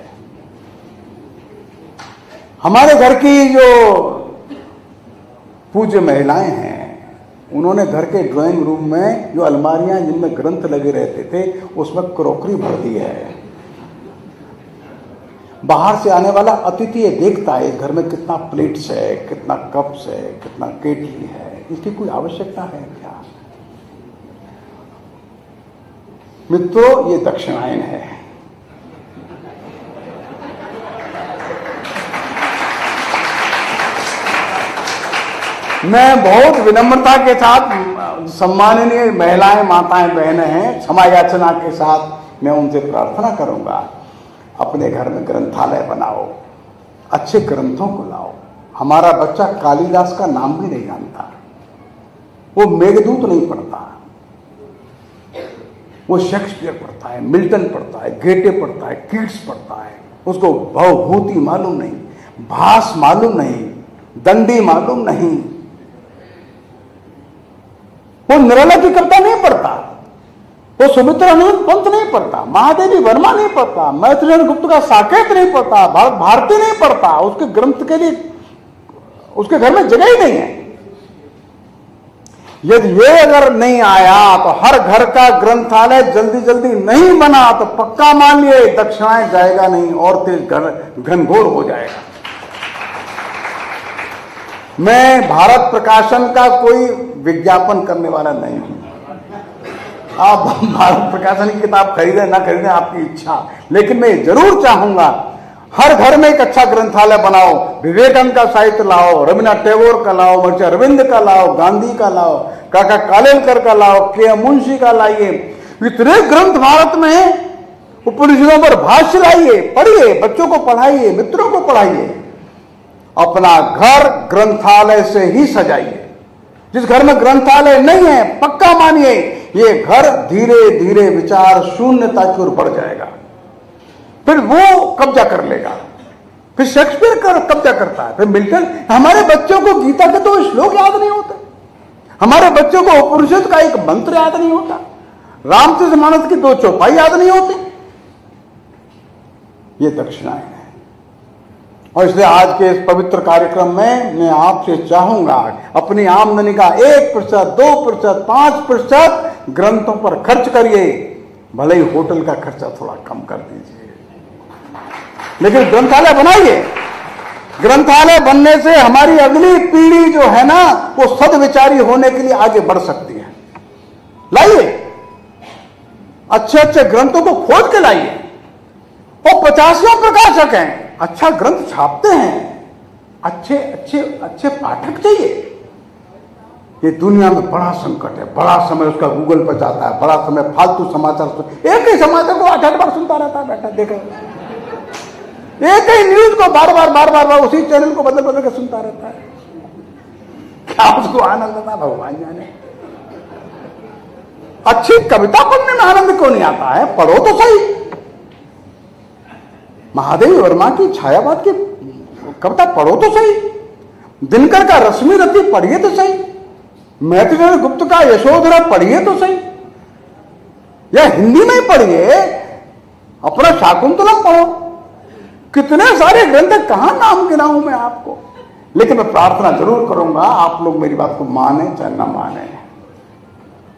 हमारे घर की जो पूज्य महिलाएं हैं उन्होंने घर के ड्राइंग रूम में जो अलमारियां जिनमें ग्रंथ लगे रहते थे उसमें क्रॉकरी भर दी है। बाहर से आने वाला अतिथि ये देखता है इस घर में कितना प्लेट्स है, कितना कप्स है, कितना केटली है, इसकी कोई आवश्यकता है क्या? मित्रों, ये दक्षिणायन है। मैं बहुत विनम्रता के साथ सम्माननीय महिलाएं, माताएं, बहनें हैं, क्षमा याचना के साथ मैं उनसे प्रार्थना करूंगा अपने घर में ग्रंथालय बनाओ, अच्छे ग्रंथों को लाओ। हमारा बच्चा कालिदास का नाम भी नहीं जानता, वो मेघदूत नहीं पढ़ता, वो शेक्सपियर पढ़ता है, मिल्टन पढ़ता है, गेटे पढ़ता है, कीट्स पढ़ता है, उसको भवभूति मालूम नहीं, भास मालूम नहीं, दंडी मालूम नहीं, वो निराला की कविता नहीं पढ़ता, वो सुमित्रानंद पंत नहीं पढ़ता, महादेवी वर्मा नहीं पढ़ता, मैत्रेयी गुप्त का साकेत नहीं पढ़ता, भारती नहीं पढ़ता, उसके ग्रंथ के लिए उसके घर में जगह ही नहीं है। यदि ये अगर नहीं आया तो हर घर का ग्रंथालय जल्दी जल्दी नहीं बना तो पक्का मान लिए दक्षिणाएं जाएगा नहीं और तेज घनघोर हो जाएगा। मैं भारत प्रकाशन का कोई विज्ञापन करने वाला नहीं हूं। आप भारत प्रकाशन की किताब खरीदें ना खरीदें आपकी इच्छा, लेकिन मैं जरूर चाहूंगा हर घर में एक अच्छा ग्रंथालय बनाओ। विवेकानंद का साहित्य लाओ, रविन्द्रनाथ टैगोर का लाओ, महर्षि अरविंद का लाओ, गांधी का लाओ, काका कालेलकर का लाओ, के मुंशी का लाइए। इतने ग्रंथ भारत में है, उपनिषदों पर भाष्य लाइए, पढ़िए, बच्चों को पढ़ाइए, मित्रों को पढ़ाइए। अपना घर ग्रंथालय से ही सजाइए। जिस घर में ग्रंथालय नहीं है, पक्का मानिए ये घर धीरे धीरे विचार शून्यता की ओर बढ़ जाएगा। फिर वो कब्जा कर लेगा, फिर शेक्सपियर का कब्जा करता है, फिर मिल्टन। हमारे बच्चों को गीता के 2 श्लोक याद नहीं होते, हमारे बच्चों को उपनिषद का एक मंत्र याद नहीं होता, रामचरितमानस की 2 चौपाई याद नहीं होती। ये दक्षिणाएं हैं। और इसलिए आज के इस पवित्र कार्यक्रम में मैं आपसे चाहूंगा अपनी आमदनी का 1%, 2%, 5% ग्रंथों पर खर्च करिए। भले ही होटल का खर्चा थोड़ा कम कर दीजिए, लेकिन ग्रंथालय बनाइए। ग्रंथालय बनने से हमारी अगली पीढ़ी जो है ना, वो सदविचारी होने के लिए आगे बढ़ सकती है। लाइए, अच्छे अच्छे ग्रंथों को खोज के लाइए। वो 50 प्रकाशक हैं, अच्छा ग्रंथ छापते हैं, अच्छे अच्छे अच्छे पाठक चाहिए। ये दुनिया में बड़ा संकट है, बड़ा समय उसका गूगल पर जाता है, बड़ा समय फालतू समाचार, एक ही समाचार को 8-8 बार सुनता रहता है बैठा, देखो एक ही न्यूज को बार बार उसी चैनल को बदल बदल के सुनता रहता है। क्या उसको आनंद आता, भगवान जाने। अच्छी कविता पढ़ने में आनंद क्यों नहीं आता है? पढ़ो तो सही। महादेवी वर्मा की छायावाद की कविता पढ़ो तो सही, दिनकर का रश्मि रति पढ़िए तो सही, मैत्रेयी गुप्त का यशोधरा पढ़िए तो सही, या हिंदी में पढ़िए, अपना शाकुंतलम पढ़ो। कितने सारे ग्रंथ, कहां नाम गिनाऊं मैं आपको। लेकिन मैं प्रार्थना जरूर करूंगा आप लोग मेरी बात को माने चाहे न माने।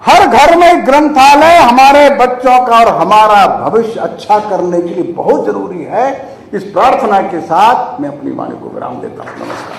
हर घर में ग्रंथालय हमारे बच्चों का और हमारा भविष्य अच्छा करने के लिए बहुत जरूरी है। इस प्रार्थना के साथ मैं अपनी वाणी को विराम देता हूं। नमस्कार।